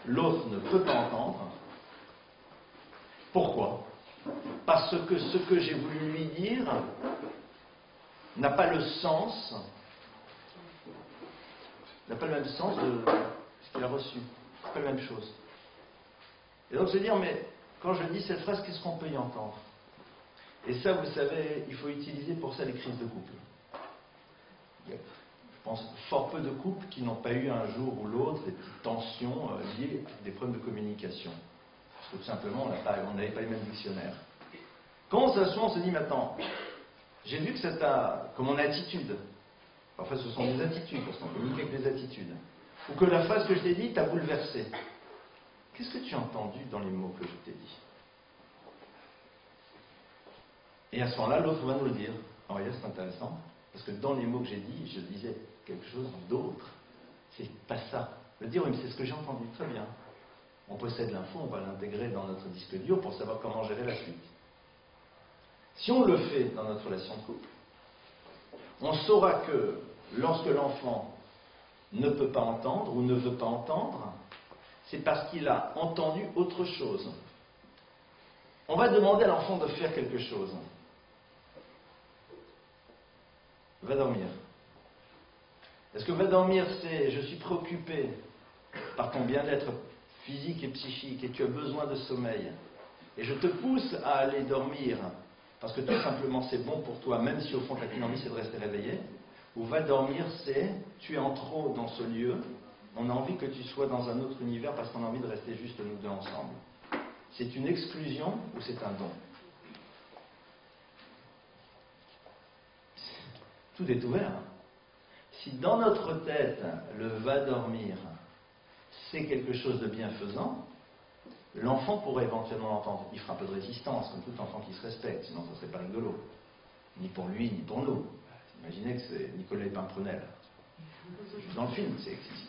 l'autre ne peut pas entendre. Pourquoi? Parce que ce que j'ai voulu lui dire n'a pas le sens, n'a pas le même sens de ce qu'il a reçu. C'est pas la même chose. Et donc se dire, mais quand je dis cette phrase, qu'est-ce qu'on peut y entendre? Et ça, vous savez, il faut utiliser pour ça les crises de couple. Il y a, je pense, fort peu de couples qui n'ont pas eu un jour ou l'autre des petites tensions liées à des problèmes de communication. Parce que tout simplement, on n'avait pas les mêmes dictionnaires. Quand on s'assoit, on se dit, maintenant, j'ai vu que ça t'a, comme mon attitude, parfois ce sont des attitudes, parce qu'on communique avec des attitudes, ou que la phrase que je t'ai dit t'a bouleversé. Qu'est-ce que tu as entendu dans les mots que je t'ai dit? Et à ce moment-là, l'autre va nous le dire. Alors, regarde, c'est intéressant, parce que dans les mots que j'ai dit, je disais quelque chose d'autre. C'est pas ça. Le dire, oui, mais c'est ce que j'ai entendu. Très bien. On possède l'info, on va l'intégrer dans notre disque dur pour savoir comment gérer la suite. Si on le fait dans notre relation de couple, on saura que lorsque l'enfant ne peut pas entendre ou ne veut pas entendre, c'est parce qu'il a entendu autre chose. On va demander à l'enfant de faire quelque chose. Va dormir. Est-ce que va dormir, c'est je suis préoccupé par ton bien-être physique et psychique et tu as besoin de sommeil et je te pousse à aller dormir parce que tout simplement c'est bon pour toi, même si au fond ta qu'une envie c'est de rester réveillé? Ou va dormir, c'est tu es en trop dans ce lieu, on a envie que tu sois dans un autre univers parce qu'on a envie de rester juste nous deux ensemble. C'est une exclusion ou c'est un don? Tout est ouvert. Si dans notre tête, le va dormir, c'est quelque chose de bienfaisant, l'enfant pourrait éventuellement l'entendre. Il fera un peu de résistance, comme tout enfant qui se respecte, sinon ça ne serait pas rigolo. Ni pour lui, ni pour nous. Imaginez que c'est Nicolas Pimprenel. Dans le film, c'est existe.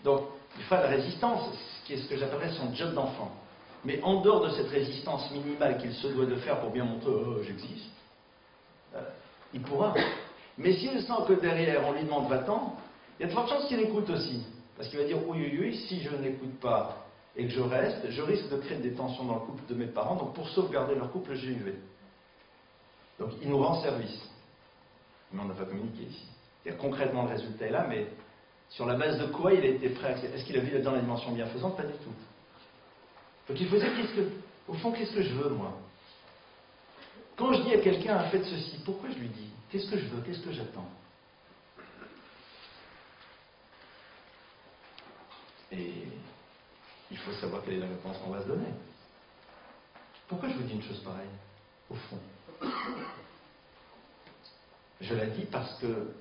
Donc, il fera la résistance, ce qui est ce que j'appellerais son job d'enfant. Mais en dehors de cette résistance minimale qu'il se doit de faire pour bien montrer « j'existe », il pourra. Mais s'il sent que derrière, on lui demande va-t'en, il y a de fortes chances qu'il écoute aussi. Parce qu'il va dire oui, si je n'écoute pas et que je reste, je risque de créer des tensions dans le couple de mes parents, donc pour sauvegarder leur couple, j'y vais. Donc il nous rend service. Mais on n'a pas communiqué ici. Concrètement, le résultat est là, mais sur la base de quoi il a été prêt à accepter? Est-ce qu'il a vu là-dedans la dimension bienfaisante? Pas du tout. Donc il faut dire, au fond, qu'est-ce que je veux, moi? Quand je dis à quelqu'un, faites ceci, pourquoi je lui dis? Qu'est-ce que je veux? Qu'est-ce que j'attends? Et il faut savoir quelle est la réponse qu'on va se donner. Pourquoi je vous dis une chose pareille, au fond? Je la dis parce que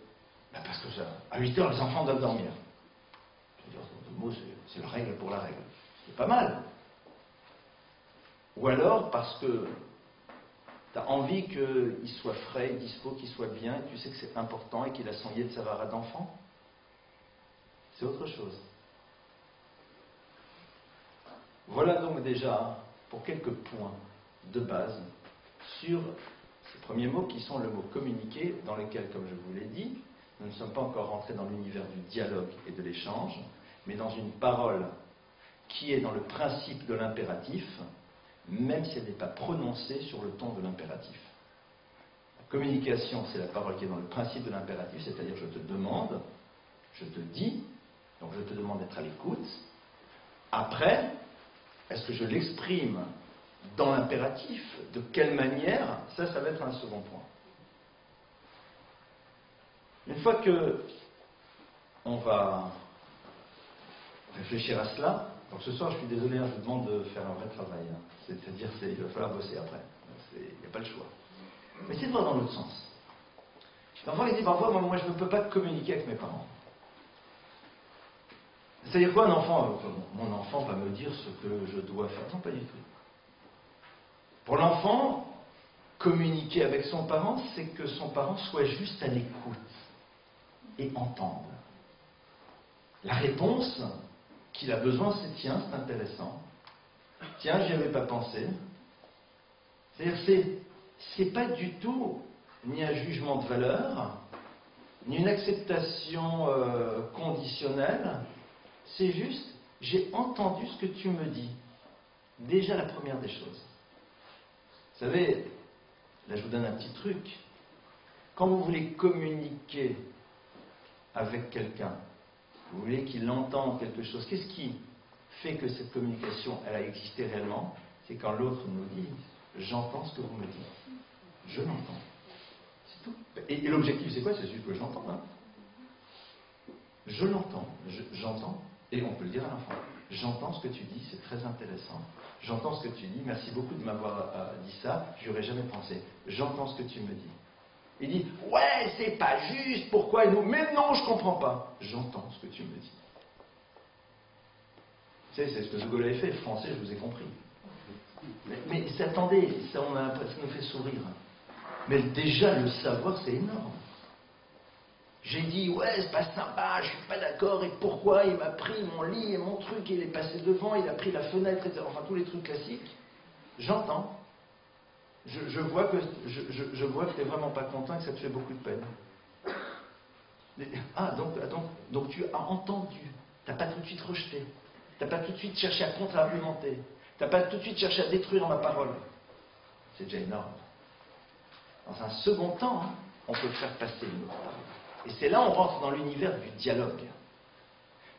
à 8 heures, les enfants doivent dormir. Je veux dire, ce mot, c'est la règle pour la règle. C'est pas mal. Ou alors parce que tu as envie qu'il soit frais, dispo, qu'il soit bien, et tu sais que c'est important et qu'il a son yé de savara d'enfant. C'est autre chose. Voilà donc déjà pour quelques points de base sur ces premiers mots qui sont le mot communiquer, dans lesquels, comme je vous l'ai dit, nous ne sommes pas encore rentrés dans l'univers du dialogue et de l'échange, mais dans une parole qui est dans le principe de l'impératif, même si elle n'est pas prononcée sur le ton de l'impératif. La communication, c'est la parole qui est dans le principe de l'impératif, c'est-à-dire je te demande, je te dis, donc je te demande d'être à l'écoute. Après, est-ce que je l'exprime dans l'impératif? De quelle manière? Ça va être un second point. Une fois que on va réfléchir à cela, donc ce soir, je suis désolé, je vous demande de faire un vrai travail. C'est-à-dire, il va falloir bosser après. Il n'y a pas le choix. Mais c'est de voir dans l'autre sens. L'enfant, il dit parfois, moi, je ne peux pas communiquer avec mes parents. C'est-à-dire quoi, un enfant? Mon enfant va me dire ce que je dois faire. Non, pas du tout. Pour l'enfant, communiquer avec son parent, c'est que son parent soit juste à l'écoute et entende. La réponse qu'il a besoin, c'est tiens, c'est intéressant. Tiens, j'y avais pas pensé. C'est-à-dire, c'est pas du tout ni un jugement de valeur, ni une acceptation conditionnelle. C'est juste, j'ai entendu ce que tu me dis. Déjà la première des choses. Vous savez, là je vous donne un petit truc. Quand vous voulez communiquer avec quelqu'un, vous voulez qu'il entende quelque chose, qu'est-ce qui fait que cette communication, elle a existé réellement? C'est quand l'autre nous dit « j'entends ce que vous me dites ». Je l'entends. C'est tout. Et l'objectif, c'est quoi? C'est juste que je l'entende. Hein. Je l'entends, j'entends, et on peut le dire à l'enfant. J'entends ce que tu dis, c'est très intéressant. J'entends ce que tu dis, merci beaucoup de m'avoir dit ça, j'y aurais jamais pensé. J'entends ce que tu me dis. Il dit, ouais, c'est pas juste, pourquoi nous? Mais non, je comprends pas. J'entends ce que tu me dis. Tu sais, c'est ce que De Gaulle avait fait, français, je vous ai compris. Mais attendez, ça nous fait sourire. Mais déjà, le savoir, c'est énorme. J'ai dit, ouais, c'est pas sympa, je suis pas d'accord, et pourquoi? Il m'a pris mon lit et mon truc, il est passé devant, il a pris la fenêtre, etc. Enfin, tous les trucs classiques. J'entends. Je vois que tu n'es vraiment pas content et que ça te fait beaucoup de peine. Donc tu as entendu. Tu n'as pas tout de suite rejeté. Tu n'as pas tout de suite cherché à contre-argumenter. Tu n'as pas tout de suite cherché à détruire ma parole. C'est déjà énorme. Dans un second temps, on peut faire passer une autre parole. Et c'est là on rentre dans l'univers du dialogue.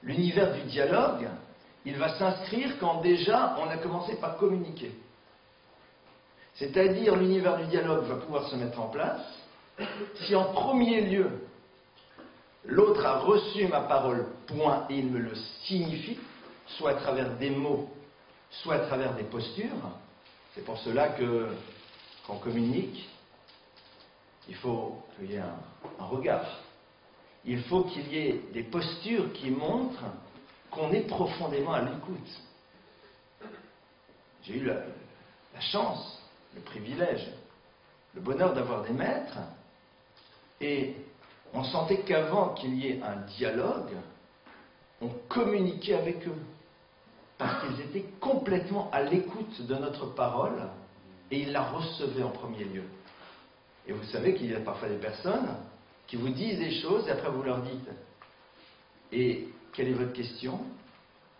L'univers du dialogue, il va s'inscrire quand déjà on a commencé par communiquer. C'est-à-dire l'univers du dialogue va pouvoir se mettre en place si en premier lieu l'autre a reçu ma parole, point, et il me le signifie, soit à travers des mots, soit à travers des postures. C'est pour cela qu'on communique, il faut qu'il y ait un regard. Il faut qu'il y ait des postures qui montrent qu'on est profondément à l'écoute. J'ai eu la chance, le privilège, le bonheur d'avoir des maîtres, et on sentait qu'avant qu'il y ait un dialogue, on communiquait avec eux, parce qu'ils étaient complètement à l'écoute de notre parole, et ils la recevaient en premier lieu. Et vous savez qu'il y a parfois des personnes qui vous disent des choses, et après vous leur dites « Et quelle est votre question ?»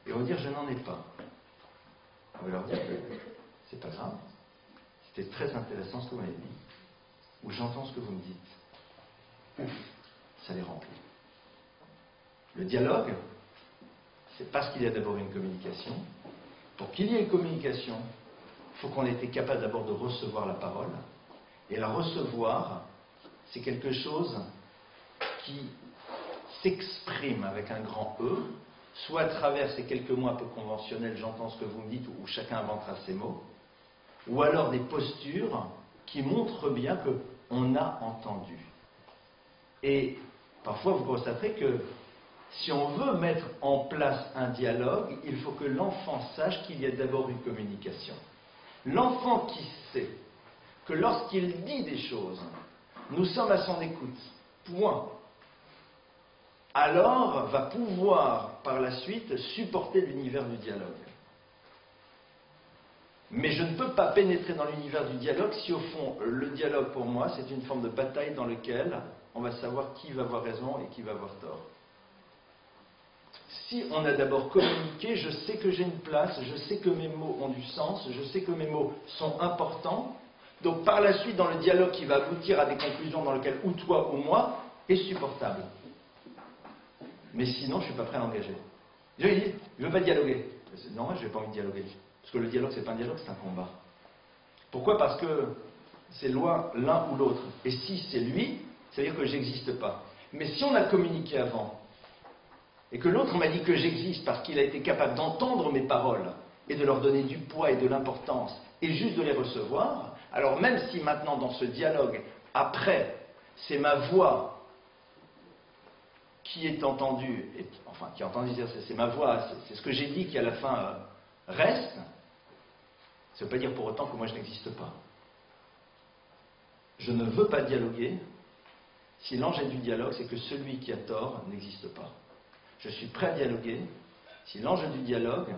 Et ils vont dire « Je n'en ai pas ». On va leur dire que c'est pas grave, c'était très intéressant ce que vous m'avez dit, ou j'entends ce que vous me dites. Ouf, ça les remplit. Le dialogue, c'est parce qu'il y a d'abord une communication. Pour qu'il y ait une communication, il faut qu'on ait été capable d'abord de recevoir la parole. Et la recevoir, c'est quelque chose qui s'exprime avec un grand E, soit à travers ces quelques mots un peu conventionnels, j'entends ce que vous me dites, où chacun inventera ses mots, ou alors des postures qui montrent bien qu'on a entendu. Et parfois vous constaterez que si on veut mettre en place un dialogue, il faut que l'enfant sache qu'il y a d'abord une communication. L'enfant qui sait que lorsqu'il dit des choses, nous sommes à son écoute, point, alors va pouvoir par la suite supporter l'univers du dialogue. Mais je ne peux pas pénétrer dans l'univers du dialogue si au fond le dialogue pour moi c'est une forme de bataille dans laquelle on va savoir qui va avoir raison et qui va avoir tort. Si on a d'abord communiqué, je sais que j'ai une place, je sais que mes mots ont du sens, je sais que mes mots sont importants, donc par la suite dans le dialogue qui va aboutir à des conclusions dans lesquelles ou toi ou moi est supportable. Mais sinon je ne suis pas prêt à l'engager. Je lui dis, je ne veux pas dialoguer. Non, je n'ai pas envie de dialoguer. Parce que le dialogue, ce n'est pas un dialogue, c'est un combat. Pourquoi? Parce que c'est l'un ou l'autre. Et si c'est lui, ça veut dire que je n'existe pas. Mais si on a communiqué avant, et que l'autre m'a dit que j'existe parce qu'il a été capable d'entendre mes paroles et de leur donner du poids et de l'importance, et juste de les recevoir, alors même si maintenant dans ce dialogue, après, c'est ma voix qui est entendue, enfin qui est entendue dire c'est ma voix, c'est ce que j'ai dit qui à la fin reste, ça ne veut pas dire pour autant que moi je n'existe pas. Je ne veux pas dialoguer si l'enjeu du dialogue c'est que celui qui a tort n'existe pas. Je suis prêt à dialoguer si l'enjeu du dialogue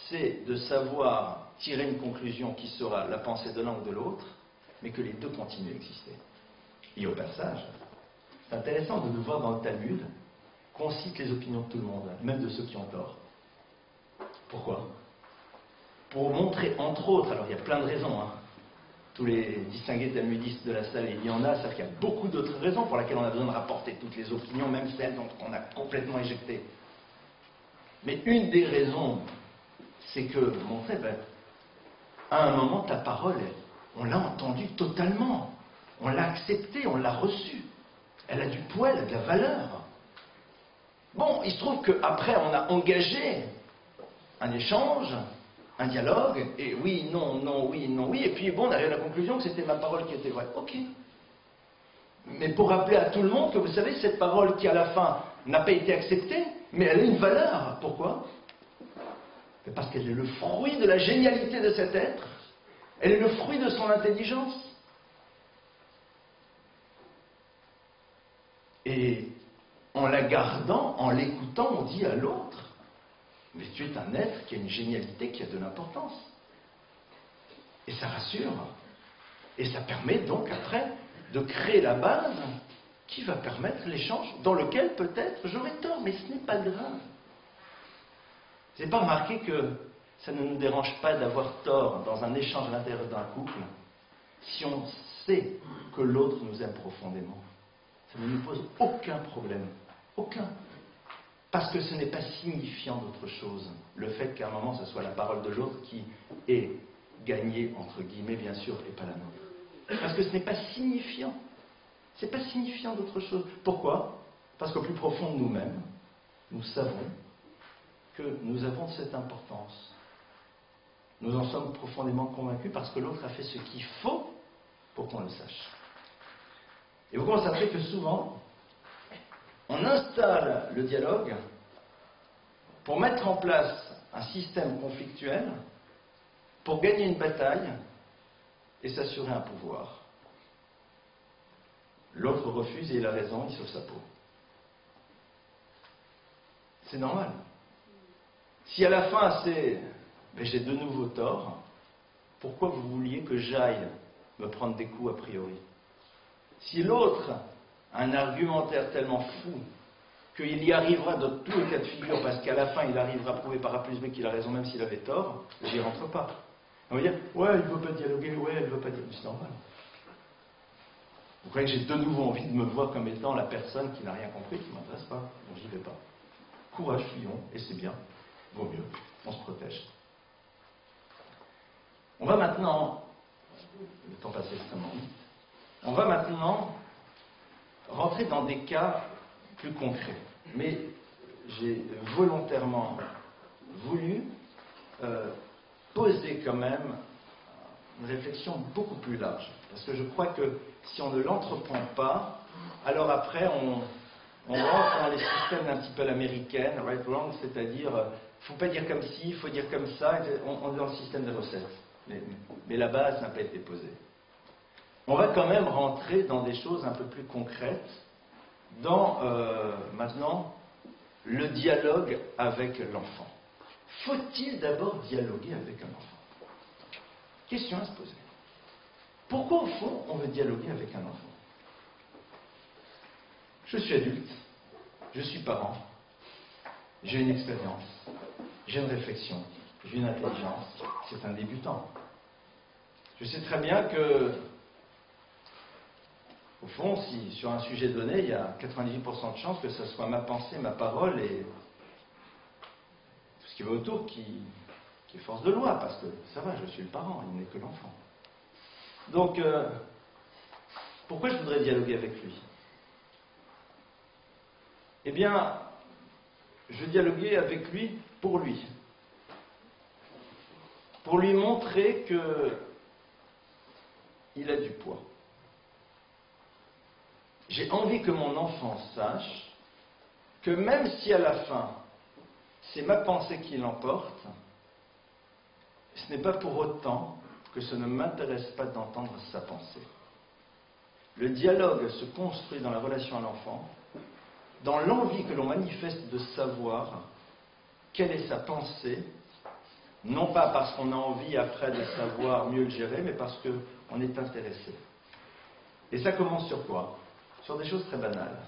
c'est de savoir tirer une conclusion qui sera la pensée de l'un ou de l'autre, mais que les deux continuent à exister. Et au passage, c'est intéressant de nous voir dans le Talmud qu'on cite les opinions de tout le monde, même de ceux qui ont tort. Pourquoi? Pour montrer, entre autres, alors il y a plein de raisons, tous les distingués talmudistes de la salle, il y en a, c'est-à-dire qu'il y a beaucoup d'autres raisons pour lesquelles on a besoin de rapporter toutes les opinions, même celles dont on a complètement éjecté. Mais une des raisons, c'est que, montrer, à un moment, ta parole, on l'a entendue totalement, on l'a acceptée, on l'a reçue, elle a du poids, elle a de la valeur. Bon, il se trouve qu'après, on a engagé un échange, un dialogue, et oui, non, non, oui, non, oui, et puis bon, on arrive à la conclusion que c'était ma parole qui était vraie. Ok. Mais pour rappeler à tout le monde que vous savez, cette parole qui à la fin n'a pas été acceptée, mais elle a une valeur. Pourquoi? Parce qu'elle est le fruit de la génialité de cet être, elle est le fruit de son intelligence. Et en la gardant, en l'écoutant, on dit à l'autre, mais tu es un être qui a une génialité, qui a de l'importance. Et ça rassure. Et ça permet donc après de créer la base qui va permettre l'échange dans lequel peut-être j'aurai tort, mais ce n'est pas grave. Vous n'avez pas remarqué que ça ne nous dérange pas d'avoir tort dans un échange à l'intérieur d'un couple si on sait que l'autre nous aime profondément. Ça ne nous pose aucun problème. Aucun. Parce que ce n'est pas signifiant d'autre chose, le fait qu'à un moment, ce soit la parole de l'autre qui est gagnée, entre guillemets, bien sûr, et pas la nôtre. Parce que ce n'est pas signifiant. Ce n'est pas signifiant d'autre chose. Pourquoi? Parce qu'au plus profond de nous-mêmes, nous savons que nous avons cette importance. Nous en sommes profondément convaincus parce que l'autre a fait ce qu'il faut pour qu'on le sache. Et vous constaterez que souvent, on installe le dialogue pour mettre en place un système conflictuel, pour gagner une bataille et s'assurer un pouvoir. L'autre refuse et il a raison, il sauve sa peau. C'est normal. Si à la fin c'est « j'ai de nouveau tort », pourquoi vous vouliez que j'aille me prendre des coups a priori? Si l'autre a un argumentaire tellement fou qu'il y arrivera dans tous les cas de figure, parce qu'à la fin il arrivera à prouver par A plus B qu'il a raison même s'il avait tort, j'y rentre pas. On va dire « ouais, il ne veut pas dialoguer, ouais, elle ne veut pas dialoguer ». C'est normal. Vous croyez que j'ai de nouveau envie de me voir comme étant la personne qui n'a rien compris, qui ne m'intéresse pas? Donc j'y vais pas. Courage, fuyons, et c'est bien. Vaut mieux, on se protège. On va maintenant, le temps passe extrêmement vite, on va maintenant rentrer dans des cas plus concrets. Mais j'ai volontairement voulu poser quand même une réflexion beaucoup plus large. Parce que je crois que si on ne l'entreprend pas, alors après on rentre dans les systèmes un petit peu à l'américaine, right wrong, c'est-à-dire il ne faut pas dire comme ci, il faut dire comme ça, on est dans le système des recettes. Mais la base n'a pas été posée. On va quand même rentrer dans des choses un peu plus concrètes, dans maintenant le dialogue avec l'enfant. Faut-il d'abord dialoguer avec un enfant? Question à se poser. Pourquoi, au fond, on veut dialoguer avec un enfant? Je suis adulte, je suis parent, j'ai une expérience, j'ai une réflexion, j'ai une intelligence, c'est un débutant. Je sais très bien que, au fond, si sur un sujet donné, il y a 98% de chances que ce soit ma pensée, ma parole et tout ce qui va autour qui est force de loi, parce que ça va, je suis le parent, il n'est que l'enfant. Donc, pourquoi je voudrais dialoguer avec lui? Eh bien, je dialoguais avec lui. Pour lui montrer qu'il a du poids. J'ai envie que mon enfant sache que même si à la fin, c'est ma pensée qui l'emporte, ce n'est pas pour autant que ça ne m'intéresse pas d'entendre sa pensée. Le dialogue se construit dans la relation à l'enfant, dans l'envie que l'on manifeste de savoir quelle est sa pensée, non pas parce qu'on a envie après de savoir mieux le gérer, mais parce qu'on est intéressé. Et ça commence sur quoi? Sur des choses très banales.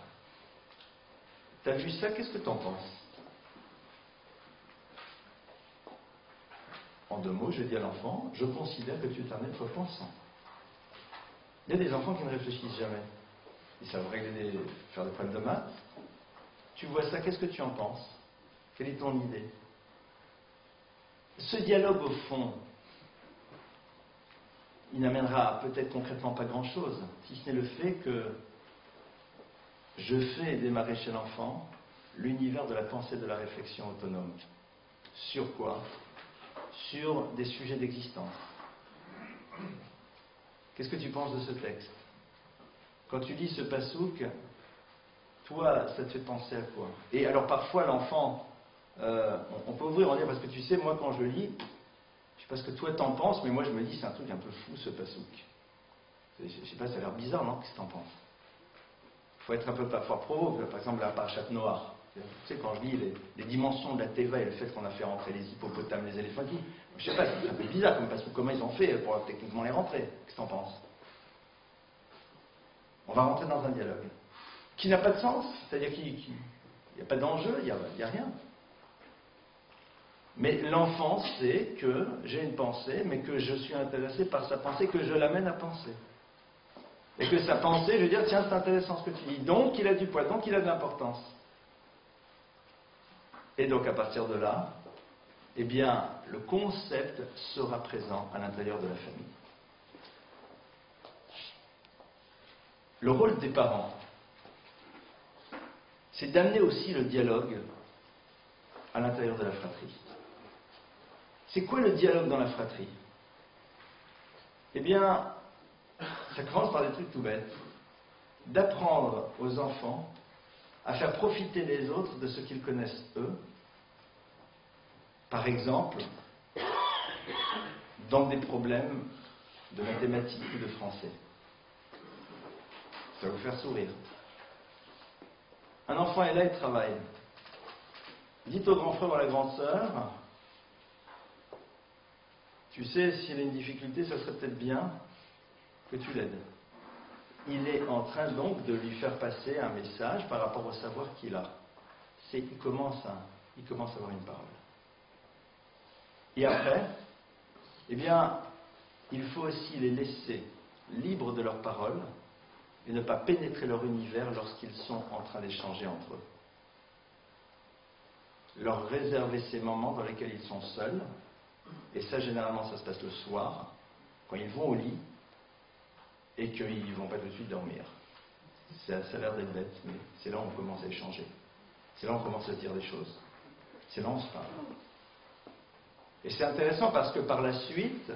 T'as vu ça, qu'est-ce que t'en penses? En deux mots, je dis à l'enfant, je considère que tu es un être pensant. Il y a des enfants qui ne réfléchissent jamais. Ils savent faire des problèmes de maths. Tu vois ça, qu'est-ce que tu en penses? Quelle est ton idée? Ce dialogue, au fond, il n'amènera peut-être concrètement pas grand-chose, si ce n'est le fait que je fais démarrer chez l'enfant l'univers de la pensée et de la réflexion autonome. Sur quoi? Sur des sujets d'existence. Qu'est-ce que tu penses de ce texte? Quand tu lis ce passouk, toi, ça te fait penser à quoi? Et alors parfois l'enfant, on peut ouvrir en dire, parce que tu sais, moi quand je lis, je sais pas ce que toi t'en penses, mais moi je me dis c'est un truc un peu fou ce passouk. Je sais pas, ça a l'air bizarre, non? Qu'est-ce que t'en penses? Il faut être un peu pas fort provoque, par exemple la parashat Noach. Tu sais, quand je lis les dimensions de la Teva et le fait qu'on a fait rentrer les hippopotames, les éléphants, je sais pas, c'est un peu bizarre comme passouk, comment ils ont fait pour techniquement les rentrer? Qu'est-ce que t'en penses? On va rentrer dans un dialogue qui n'a pas de sens, c'est-à-dire qu'il n'y a pas d'enjeu, il n'y a rien. Mais l'enfant sait que j'ai une pensée, mais que je suis intéressé par sa pensée, que je l'amène à penser. Et que sa pensée, je veux dire, tiens, c'est intéressant ce que tu dis. Donc, il a du poids, donc il a de l'importance. Et donc, à partir de là, eh bien, le concept sera présent à l'intérieur de la famille. Le rôle des parents, c'est d'amener aussi le dialogue à l'intérieur de la fratrie. C'est quoi le dialogue dans la fratrie? Eh bien, ça commence par des trucs tout bêtes. D'apprendre aux enfants à faire profiter les autres de ce qu'ils connaissent eux. Par exemple, dans des problèmes de mathématiques ou de français. Ça va vous faire sourire. Un enfant est là, il travaille. Dites au grand frère ou à la grande sœur, tu sais, s'il a une difficulté, ça serait peut-être bien que tu l'aides. Il est en train donc de lui faire passer un message par rapport au savoir qu'il a. Il commence à avoir une parole. Et après, eh bien, il faut aussi les laisser libres de leur parole et ne pas pénétrer leur univers lorsqu'ils sont en train d'échanger entre eux. Leur réserver ces moments dans lesquels ils sont seuls, et ça généralement ça se passe le soir, quand ils vont au lit, et qu'ils ne vont pas tout de suite dormir. Ça a l'air d'être bête, mais c'est là où on commence à échanger. C'est là où on commence à se dire des choses. C'est là où on se parle. Et c'est intéressant parce que par la suite,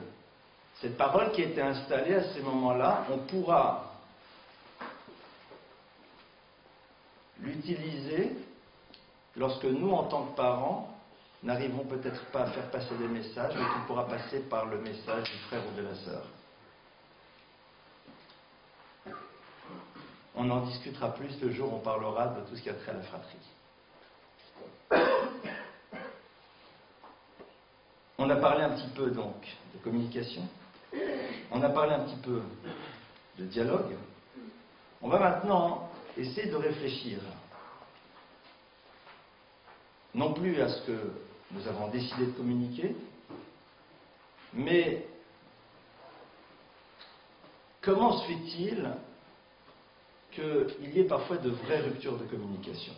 cette parole qui a été installée à ces moments-là, on pourra l'utiliser lorsque nous, en tant que parents, n'arrivons peut-être pas à faire passer des messages, mais qui pourra passer par le message du frère ou de la sœur. On en discutera plus le jour où on parlera de tout ce qui a trait à la fratrie. On a parlé un petit peu donc de communication, on a parlé un petit peu de dialogue. On va maintenant essayer de réfléchir, non plus à ce que nous avons décidé de communiquer, mais comment se fait-il qu'il y ait parfois de vraies ruptures de communication?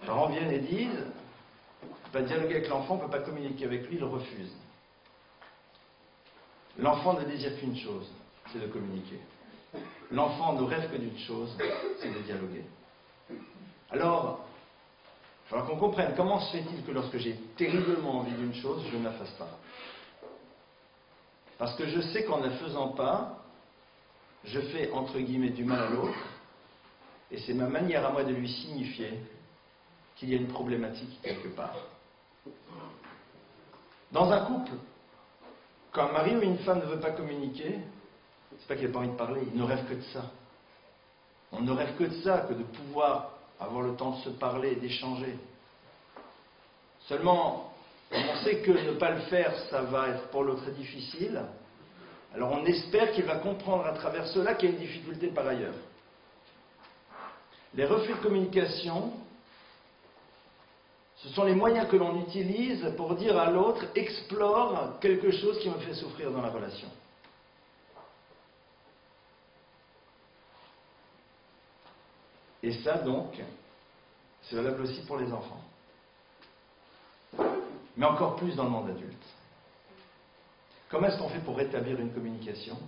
Les parents viennent et disent, on ne peut pas dialoguer avec l'enfant, on ne peut pas communiquer avec lui, il refuse. L'enfant ne désire qu'une chose, c'est de communiquer. L'enfant ne rêve que d'une chose, c'est de dialoguer. Alors, il faudra qu'on comprenne comment se fait-il que lorsque j'ai terriblement envie d'une chose, je ne la fasse pas. Parce que je sais qu'en ne la faisant pas, je fais entre guillemets du mal à l'autre, et c'est ma manière à moi de lui signifier qu'il y a une problématique quelque part. Dans un couple, quand un mari ou une femme ne veut pas communiquer, c'est pas qu'il n'a pas envie de parler, il ne rêve que de ça. On ne rêve que de ça, que de pouvoir avoir le temps de se parler et d'échanger. Seulement, on sait que ne pas le faire, ça va être pour l'autre difficile. Alors on espère qu'il va comprendre à travers cela qu'il y a une difficulté par ailleurs. Les refus de communication, ce sont les moyens que l'on utilise pour dire à l'autre « explore quelque chose qui me fait souffrir dans la relation ». Et ça donc, c'est valable aussi pour les enfants. Mais encore plus dans le monde adulte. Comment est-ce qu'on fait pour rétablir une communication?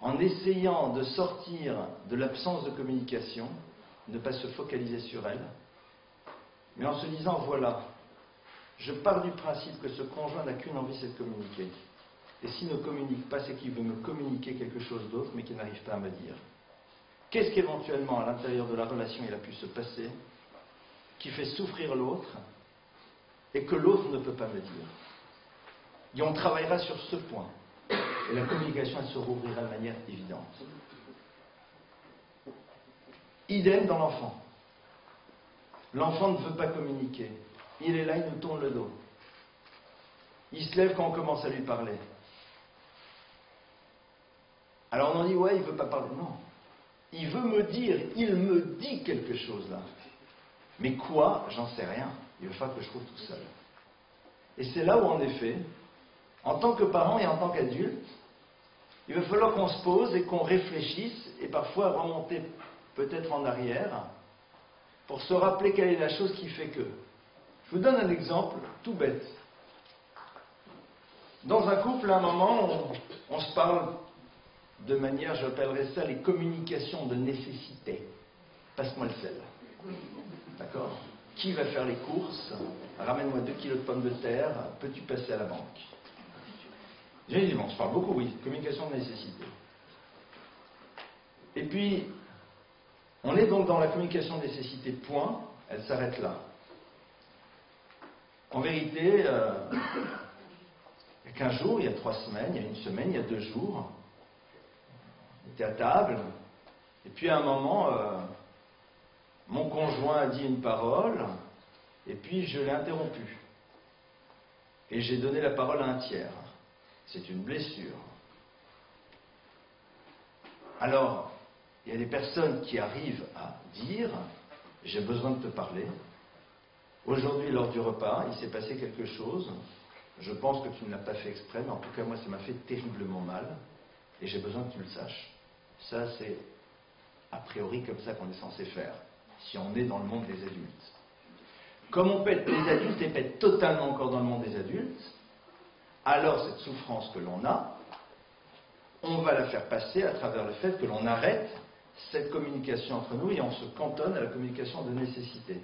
En essayant de sortir de l'absence de communication, ne pas se focaliser sur elle, mais en se disant, voilà, je pars du principe que ce conjoint n'a qu'une envie, c'est de communiquer. Et s'il ne communique pas, c'est qu'il veut me communiquer quelque chose d'autre, mais qu'il n'arrive pas à me dire. Qu'est-ce qu'éventuellement, à l'intérieur de la relation, il a pu se passer, qui fait souffrir l'autre, et que l'autre ne peut pas me dire? Et on travaillera sur ce point. Et la communication, elle se rouvrira de manière évidente. Idem dans l'enfant. L'enfant ne veut pas communiquer. Il est là, il nous tourne le dos. Il se lève quand on commence à lui parler. Alors on en dit, ouais, il ne veut pas parler. Non. Il veut me dire, il me dit quelque chose là. Mais quoi? J'en sais rien. Il va falloir que je trouve tout seul. Et c'est là où, en effet, en tant que parent et en tant qu'adulte, il va falloir qu'on se pose et qu'on réfléchisse, et parfois remonter peut-être en arrière, pour se rappeler quelle est la chose qui fait que. Je vous donne un exemple tout bête. Dans un couple, à un moment, on se parle de manière, j'appellerais ça les communications de nécessité. Passe-moi le sel. D'accord? Qui va faire les courses? Ramène-moi 2 kilos de pommes de terre. Peux-tu passer à la banque? J'ai dit, bon, on se parle beaucoup, oui. Communication de nécessité. Et puis, on est donc dans la communication de nécessité, point. Elle s'arrête là. En vérité, il y a 15 jours, il y a 3 semaines, il y a 1 semaine, il y a 2 jours, on était à table, et puis à un moment, mon conjoint a dit une parole, et puis je l'ai interrompu. Et j'ai donné la parole à un tiers. C'est une blessure. Alors, il y a des personnes qui arrivent à dire « j'ai besoin de te parler ». Aujourd'hui, lors du repas, il s'est passé quelque chose. Je pense que tu ne l'as pas fait exprès, mais en tout cas, moi, ça m'a fait terriblement mal. Et j'ai besoin que tu le saches. Ça, c'est a priori comme ça qu'on est censé faire, si on est dans le monde des adultes. Comme on peut être des adultes et peut être totalement encore dans le monde des adultes, alors cette souffrance que l'on a, on va la faire passer à travers le fait que l'on arrête cette communication entre nous et on se cantonne à la communication de nécessité.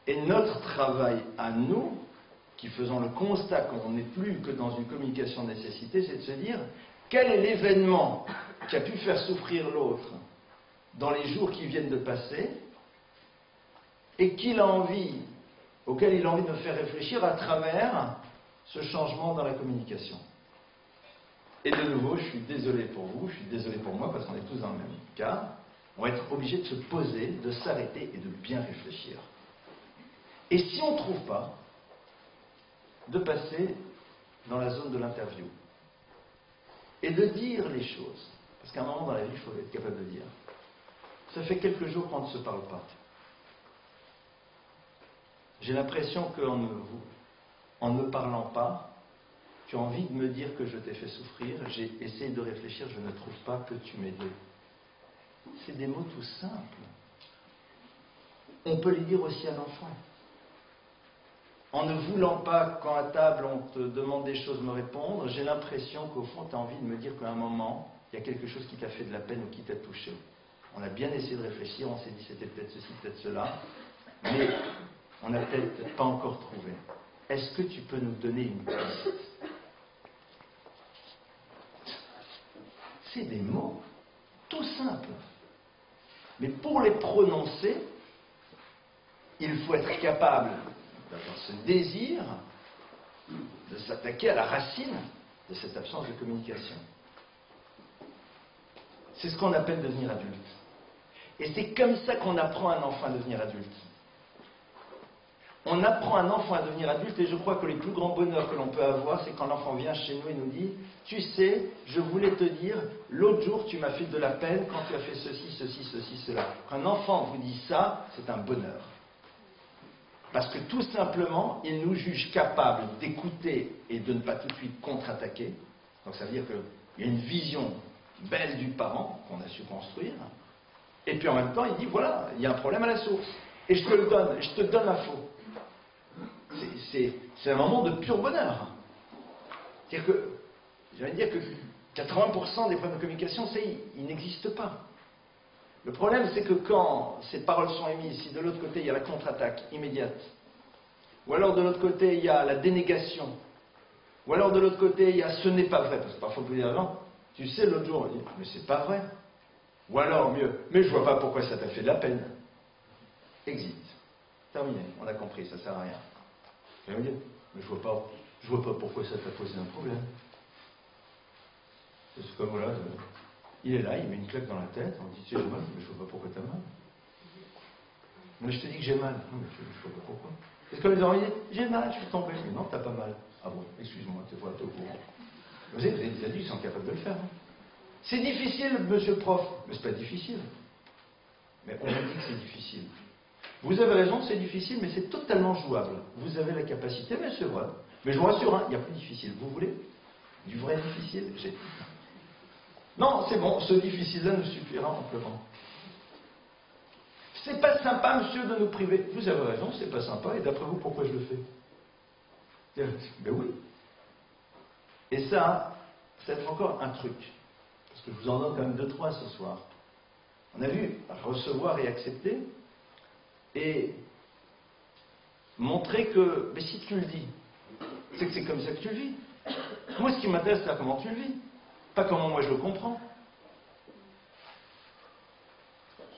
Et notre travail à nous, qui faisons le constat qu'on n'est plus que dans une communication de nécessité, c'est de se dire quel est l'événement qui a pu faire souffrir l'autre dans les jours qui viennent de passer et auquel il a envie de me faire réfléchir à travers ce changement dans la communication. Et de nouveau, je suis désolé pour vous, je suis désolé pour moi, parce qu'on est tous dans le même cas. On va être obligé de se poser, de s'arrêter et de bien réfléchir. Et si on ne trouve pas, de passer dans la zone de l'interview. Et de dire les choses. Parce qu'à un moment dans la vie, il faut être capable de dire. Ça fait quelques jours qu'on ne se parle pas. J'ai l'impression qu'en ne parlant pas, tu as envie de me dire que je t'ai fait souffrir, j'ai essayé de réfléchir, je ne trouve pas que tu m'aides. C'est des mots tout simples. On peut les dire aussi à l'enfant. En ne voulant pas, quand à table on te demande des choses, me répondre, j'ai l'impression qu'au fond tu as envie de me dire qu'à un moment, il y a quelque chose qui t'a fait de la peine ou qui t'a touché. On a bien essayé de réfléchir, on s'est dit c'était peut-être ceci, peut-être cela, mais on n'a peut-être pas encore trouvé. Est-ce que tu peux nous donner une piste? C'est des mots tout simples. Mais pour les prononcer, il faut être capable d'avoir ce désir de s'attaquer à la racine de cette absence de communication. C'est ce qu'on appelle devenir adulte. Et c'est comme ça qu'on apprend un enfant à devenir adulte. On apprend un enfant à devenir adulte et je crois que les plus grands bonheurs que l'on peut avoir, c'est quand l'enfant vient chez nous et nous dit « Tu sais, je voulais te dire, l'autre jour tu m'as fait de la peine quand tu as fait ceci, ceci, ceci, cela. » Quand un enfant vous dit ça, c'est un bonheur. Parce que tout simplement, il nous juge capables d'écouter et de ne pas tout de suite contre-attaquer. Donc ça veut dire qu'il y a une vision belle du parent qu'on a su construire. Et puis en même temps, il dit, voilà, il y a un problème à la source. Et je te le donne, je te donne l'info. C'est un moment de pur bonheur. C'est-à-dire que, j'allais dire que 80% des problèmes de communication, ils n'existent pas. Le problème, c'est que quand ces paroles sont émises, si de l'autre côté, il y a la contre-attaque immédiate, ou alors de l'autre côté, il y a la dénégation, ou alors de l'autre côté, il y a ce n'est pas vrai, parce que parfois, on peut dire, non, tu sais, l'autre jour, on dit, mais c'est pas vrai. Ou alors, mieux, mais je vois pas pourquoi ça t'a fait de la peine. Exit. Terminé, on a compris, ça sert à rien. Vous voyez, mais je vois pas pourquoi ça t'a posé un problème. C'est comme, voilà, il est là, il met une claque dans la tête, on dit, tu sais, j'ai mal, mais je vois pas pourquoi t'as mal. Mais je te dis que j'ai mal. Non, mais je vois pas pourquoi. Est-ce que les enfants disent, j'ai mal, je suis tombé. Mais non, t'as pas mal. Ah bon, excuse-moi, t'es au courant. Vous savez, les adultes sont capables de le faire. Hein. C'est difficile, monsieur le prof. Mais c'est pas difficile. Mais on a dit que c'est difficile. Vous avez raison, c'est difficile, mais c'est totalement jouable. Vous avez la capacité, mais c'est vrai. Mais je vous rassure, hein, il y a plus difficile. Vous voulez du vrai difficile? Non, c'est bon, ce difficile-là nous suffira amplement. C'est pas sympa, monsieur, de nous priver. Vous avez raison, c'est pas sympa, et d'après vous, pourquoi je le fais? Ben oui. Et ça c'est encore un truc. Parce que je vous en donne quand même 2-3 ce soir. On a vu recevoir et accepter, et montrer que, mais si tu le dis, c'est que c'est comme ça que tu le vis. Moi, ce qui m'intéresse, c'est comment tu le vis, pas comment moi je le comprends.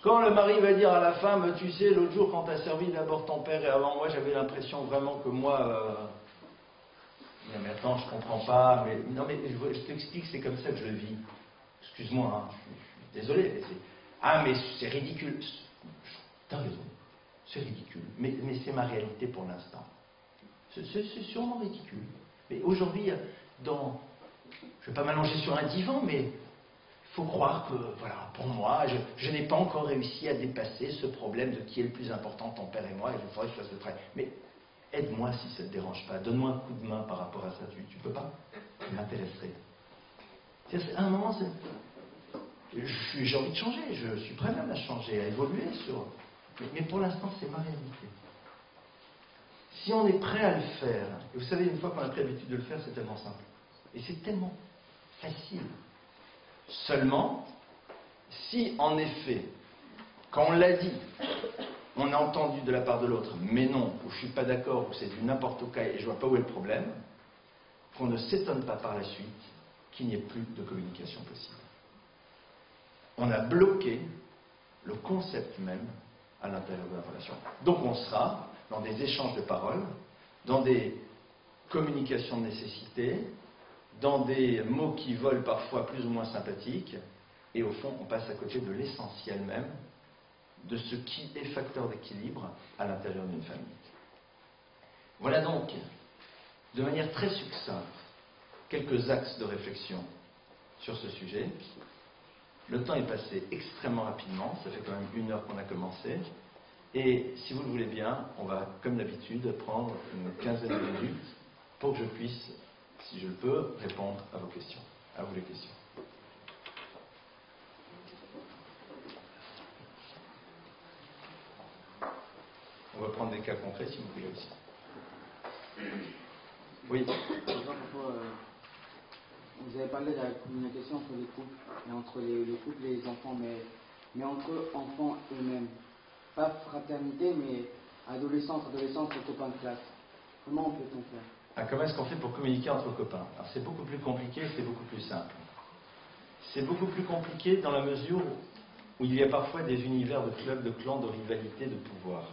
Quand le mari va dire à la femme, tu sais, l'autre jour quand tu as servi d'abord ton père et avant moi, j'avais l'impression vraiment que moi... Mais attends, je comprends pas, mais... Non mais je t'explique, c'est comme ça que je le vis. Excuse-moi, hein, je suis désolé. Ah mais c'est ridicule. T'as raison, c'est ridicule, mais c'est ma réalité pour l'instant. C'est sûrement ridicule. Mais aujourd'hui, je ne vais pas m'allonger sur un divan, mais il faut croire que, voilà, pour moi, je n'ai pas encore réussi à dépasser ce problème de qui est le plus important, ton père et moi, et il faudrait que je fasse le travail. Mais aide-moi si ça ne te dérange pas, donne-moi un coup de main par rapport à ça, tu peux pas? Ça m'intéresserait. À un moment, j'ai envie de changer, je suis prêt même à changer, à évoluer sur... Mais pour l'instant, c'est ma réalité. Si on est prêt à le faire, et vous savez, une fois qu'on a pris l'habitude de le faire, c'est tellement simple. Et c'est tellement facile. Seulement, si en effet, quand on l'a dit, on a entendu de la part de l'autre, mais non, ou je ne suis pas d'accord, ou c'est du n'importe quoi, et je ne vois pas où est le problème, qu'on ne s'étonne pas par la suite qu'il n'y ait plus de communication possible. On a bloqué le concept même à l'intérieur de la relation. Donc on sera dans des échanges de paroles, dans des communications de nécessité, dans des mots qui volent parfois plus ou moins sympathiques, et au fond on passe à côté de l'essentiel même de ce qui est facteur d'équilibre à l'intérieur d'une famille. Voilà donc, de manière très succincte, quelques axes de réflexion sur ce sujet. Le temps est passé extrêmement rapidement, ça fait quand même 1 heure qu'on a commencé, et si vous le voulez bien, on va, comme d'habitude, prendre une quinzaine de minutes pour que je puisse, si je le peux, répondre à vos questions, à vous les questions. On va prendre des cas concrets si vous voulez aussi. Oui. Vous avez parlé de la communication entre les couples, et entre les couples et les enfants, mais entre enfants eux-mêmes. Pas fraternité, mais adolescents, copains de classe. Comment peut-on faire? Comment est-ce qu'on fait pour communiquer entre copains? Alors c'est beaucoup plus compliqué, c'est beaucoup plus simple. C'est beaucoup plus compliqué dans la mesure où il y a parfois des univers de clubs, de clans, de rivalité, de pouvoir.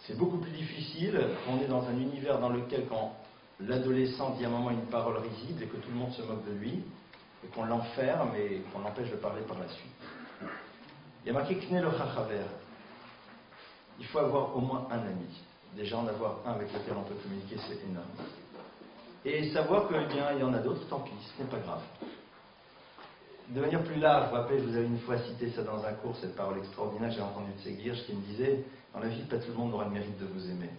C'est beaucoup plus difficile, on est dans un univers dans lequel quand l'adolescent dit à un moment une parole risible et que tout le monde se moque de lui, et qu'on l'enferme et qu'on l'empêche de parler par la suite. Il y a marqué Kne le Chachaver. Il faut avoir au moins un ami. Déjà en avoir un avec lequel on peut communiquer, c'est énorme. Et savoir que, eh bien, il y en a d'autres, tant pis, ce n'est pas grave. De manière plus large, vous rappelez, je vous avais une fois cité ça dans un cours, cette parole extraordinaire, j'ai entendu de Seguirche qui me disait, dans la vie, pas tout le monde aura le mérite de vous aimer.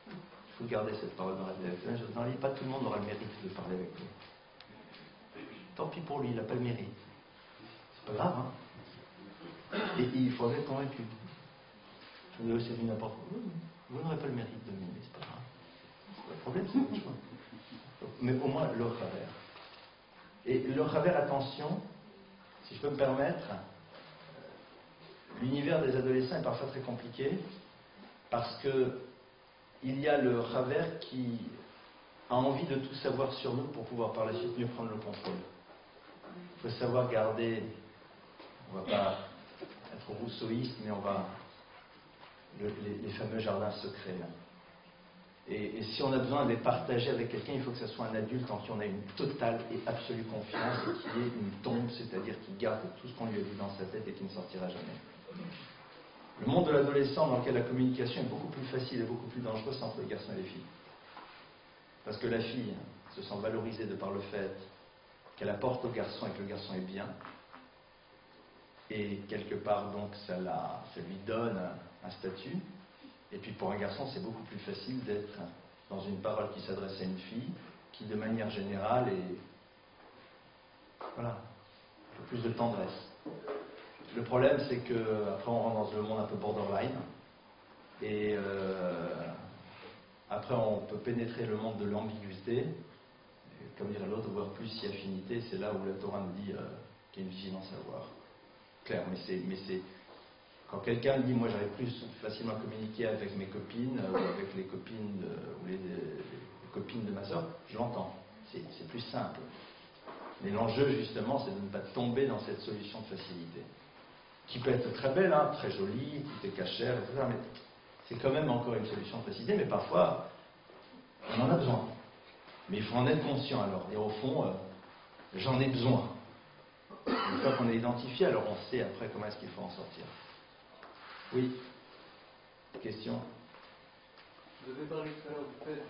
Il faut garder cette parole dans la vie. Dans la vie, pas tout le monde aura le mérite de parler avec vous. Tant pis pour lui, il n'a pas le mérite. C'est pas grave, hein. Et il faut être convaincu. C'est du n'importe quoi. Vous n'aurez pas le mérite de m'aimer, c'est pas grave. Le problème, c'est votre choix. Mais au moins, le travers. Et le travers, attention, si je peux me permettre, l'univers des adolescents est parfois très compliqué parce que il y a le travers qui a envie de tout savoir sur nous pour pouvoir par la suite mieux prendre le contrôle. Il faut savoir garder, on ne va pas être rousseauiste, mais on va les fameux jardins secrets là. Et si on a besoin de les partager avec quelqu'un, il faut que ce soit un adulte en qui on a une totale et absolue confiance et qui ait une tombe, c'est-à-dire qui garde tout ce qu'on lui a dit dans sa tête et qui ne sortira jamais. Le monde de l'adolescent dans lequel la communication est beaucoup plus facile et beaucoup plus dangereuse, c'est entre les garçons et les filles. Parce que la fille se sent valorisée de par le fait qu'elle apporte au garçon et que le garçon est bien. Et quelque part, donc, ça lui donne un statut. Et puis pour un garçon, c'est beaucoup plus facile d'être dans une parole qui s'adresse à une fille, qui de manière générale est, voilà, un peu plus de tendresse. Le problème, c'est qu'après on rentre dans le monde un peu borderline, et après on peut pénétrer le monde de l'ambiguïté, et, comme dirait l'autre, voir plus si affinité, c'est là où la Torah nous dit qu'il y a une vigilance à avoir. Clair, mais c'est quand quelqu'un me dit, moi j'arrive plus facilement à communiquer avec mes copines, ou avec les copines, ou les copines de ma soeur, je l'entends. C'est plus simple. Mais l'enjeu, justement, c'est de ne pas tomber dans cette solution de facilité. Qui peut être très belle, hein, très jolie, qui est cachère, etc. Mais c'est quand même encore une solution de facilité, mais parfois, on en a besoin. Mais il faut en être conscient alors. Et au fond, j'en ai besoin. Une fois qu'on est identifié, alors on sait après comment est-ce qu'il faut en sortir. Oui. Question. Vous avez parlé tout à l'heure du fait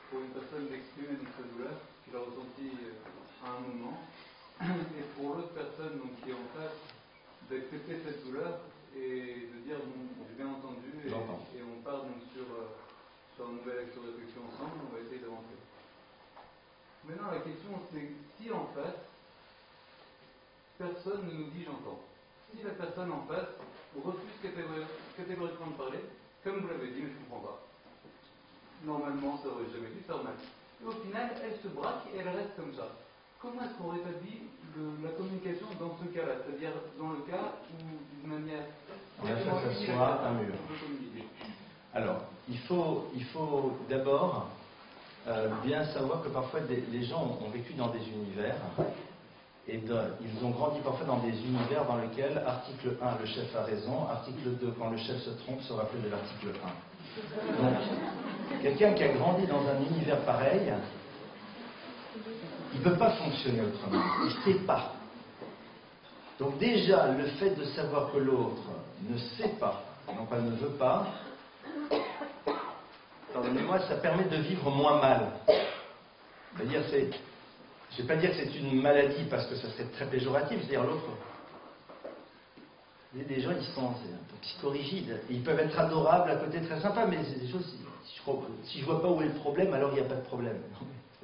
pour une personne d'exprimer sa douleur qu'il a ressentie à un moment, et pour l'autre personne donc, qui est en face, d'accepter cette douleur et de dire bon, j'ai bien entendu et on part donc sur un nouvel axe de réflexion ensemble, on va essayer d'avancer. Maintenant la question c'est si en face personne ne nous dit j'entends, si la personne en face refuse catégoriquement de parler, comme vous l'avez dit, mais je ne comprends pas. Normalement, ça aurait jamais dû faire mal. Et au final, elle se braque et elle reste comme ça. Comment est-ce qu'on rétablit la communication dans ce cas-là? C'est-à-dire dans le cas où, d'une manière... Ça s'assoit un mur. Alors, il faut d'abord bien savoir que parfois les gens ont vécu dans des univers et ils ont grandi parfois dans des univers dans lesquels, article 1, le chef a raison, article 2, quand le chef se trompe, se rappelle de l'article 1. Donc, quelqu'un qui a grandi dans un univers pareil, il ne peut pas fonctionner autrement, il ne sait pas. Donc déjà, le fait de savoir que l'autre ne sait pas, non pas ne veut pas, pardonnez-moi, ça permet de vivre moins mal. C'est-à-dire, je ne vais pas dire que c'est une maladie parce que ça serait très péjoratif, c'est-à-dire l'autre. Des gens, ils sont un peu psychorigides. Ils peuvent être adorables, à côté très sympas, mais c'est des choses, si je ne vois pas où est le problème, alors il n'y a pas de problème.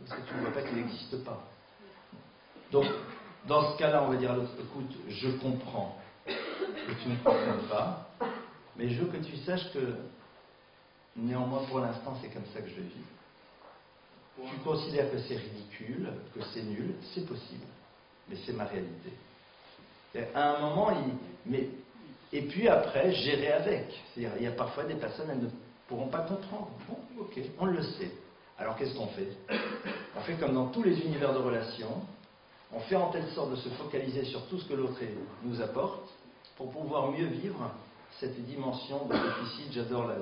Parce que tu ne vois pas qu'il n'existe pas. Donc, dans ce cas-là, on va dire à l'autre, écoute, je comprends que tu ne comprennes pas, mais je veux que tu saches que, néanmoins, pour l'instant, c'est comme ça que je vis. Tu considères que c'est ridicule, que c'est nul, c'est possible, mais c'est ma réalité. Et à un moment, et puis après, gérer avec. C'est-à-dire, il y a parfois des personnes, elles ne pourront pas comprendre. Bon, ok, on le sait. Alors qu'est-ce qu'on fait? On fait comme dans tous les univers de relations, on fait en telle sorte de se focaliser sur tout ce que l'autre nous apporte pour pouvoir mieux vivre cette dimension de déficit. J'adore la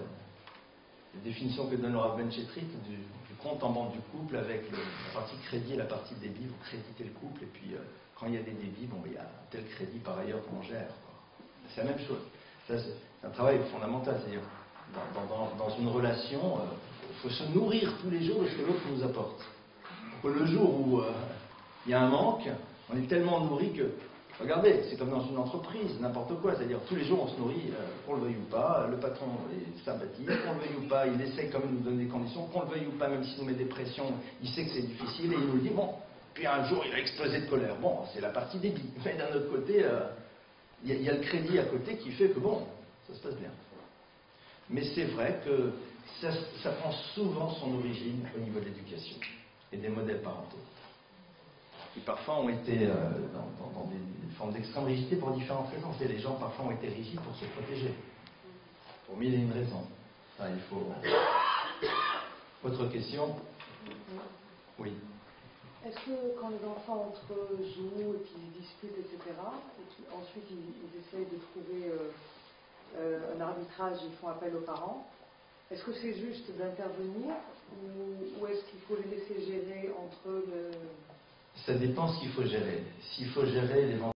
définition que donne Laura Benchetrit du compte en banque du couple avec la partie crédit et la partie débit. Vous créditez le couple et puis quand il y a des débits, bon, il y a tel crédit par ailleurs qu'on gère. C'est la même chose. Ça, c'est un travail fondamental. C'est-à-dire, dans une relation, il faut se nourrir tous les jours de ce que l'autre nous apporte. Le jour où il y a un manque, on est tellement nourri que, regardez, c'est comme dans une entreprise, n'importe quoi, c'est-à-dire tous les jours on se nourrit, qu'on le veuille ou pas, le patron est sympathique, qu'on le veuille ou pas, il essaie quand même de nous donner des conditions, qu'on le veuille ou pas, même s'il nous met des pressions, il sait que c'est difficile et il nous le dit, bon, puis un jour il a explosé de colère, bon, c'est la partie débit, mais d'un autre côté, il y a le crédit à côté qui fait que bon, ça se passe bien. Mais c'est vrai que ça prend souvent son origine au niveau de l'éducation et des modèles parentaux, qui parfois ont été dans des formes d'extrême rigidité pour différentes raisons. Et les gens parfois ont été rigides pour se protéger, pour mille et une raisons. Ça, il faut... Autre question? Oui. Est-ce que quand les enfants entre jouent et puis ils discutent, etc., et ensuite ils essayent de trouver un arbitrage, ils font appel aux parents, est-ce que c'est juste d'intervenir ou est-ce qu'il faut les laisser gérer entre eux Ça dépend ce qu'il faut gérer. S'il faut gérer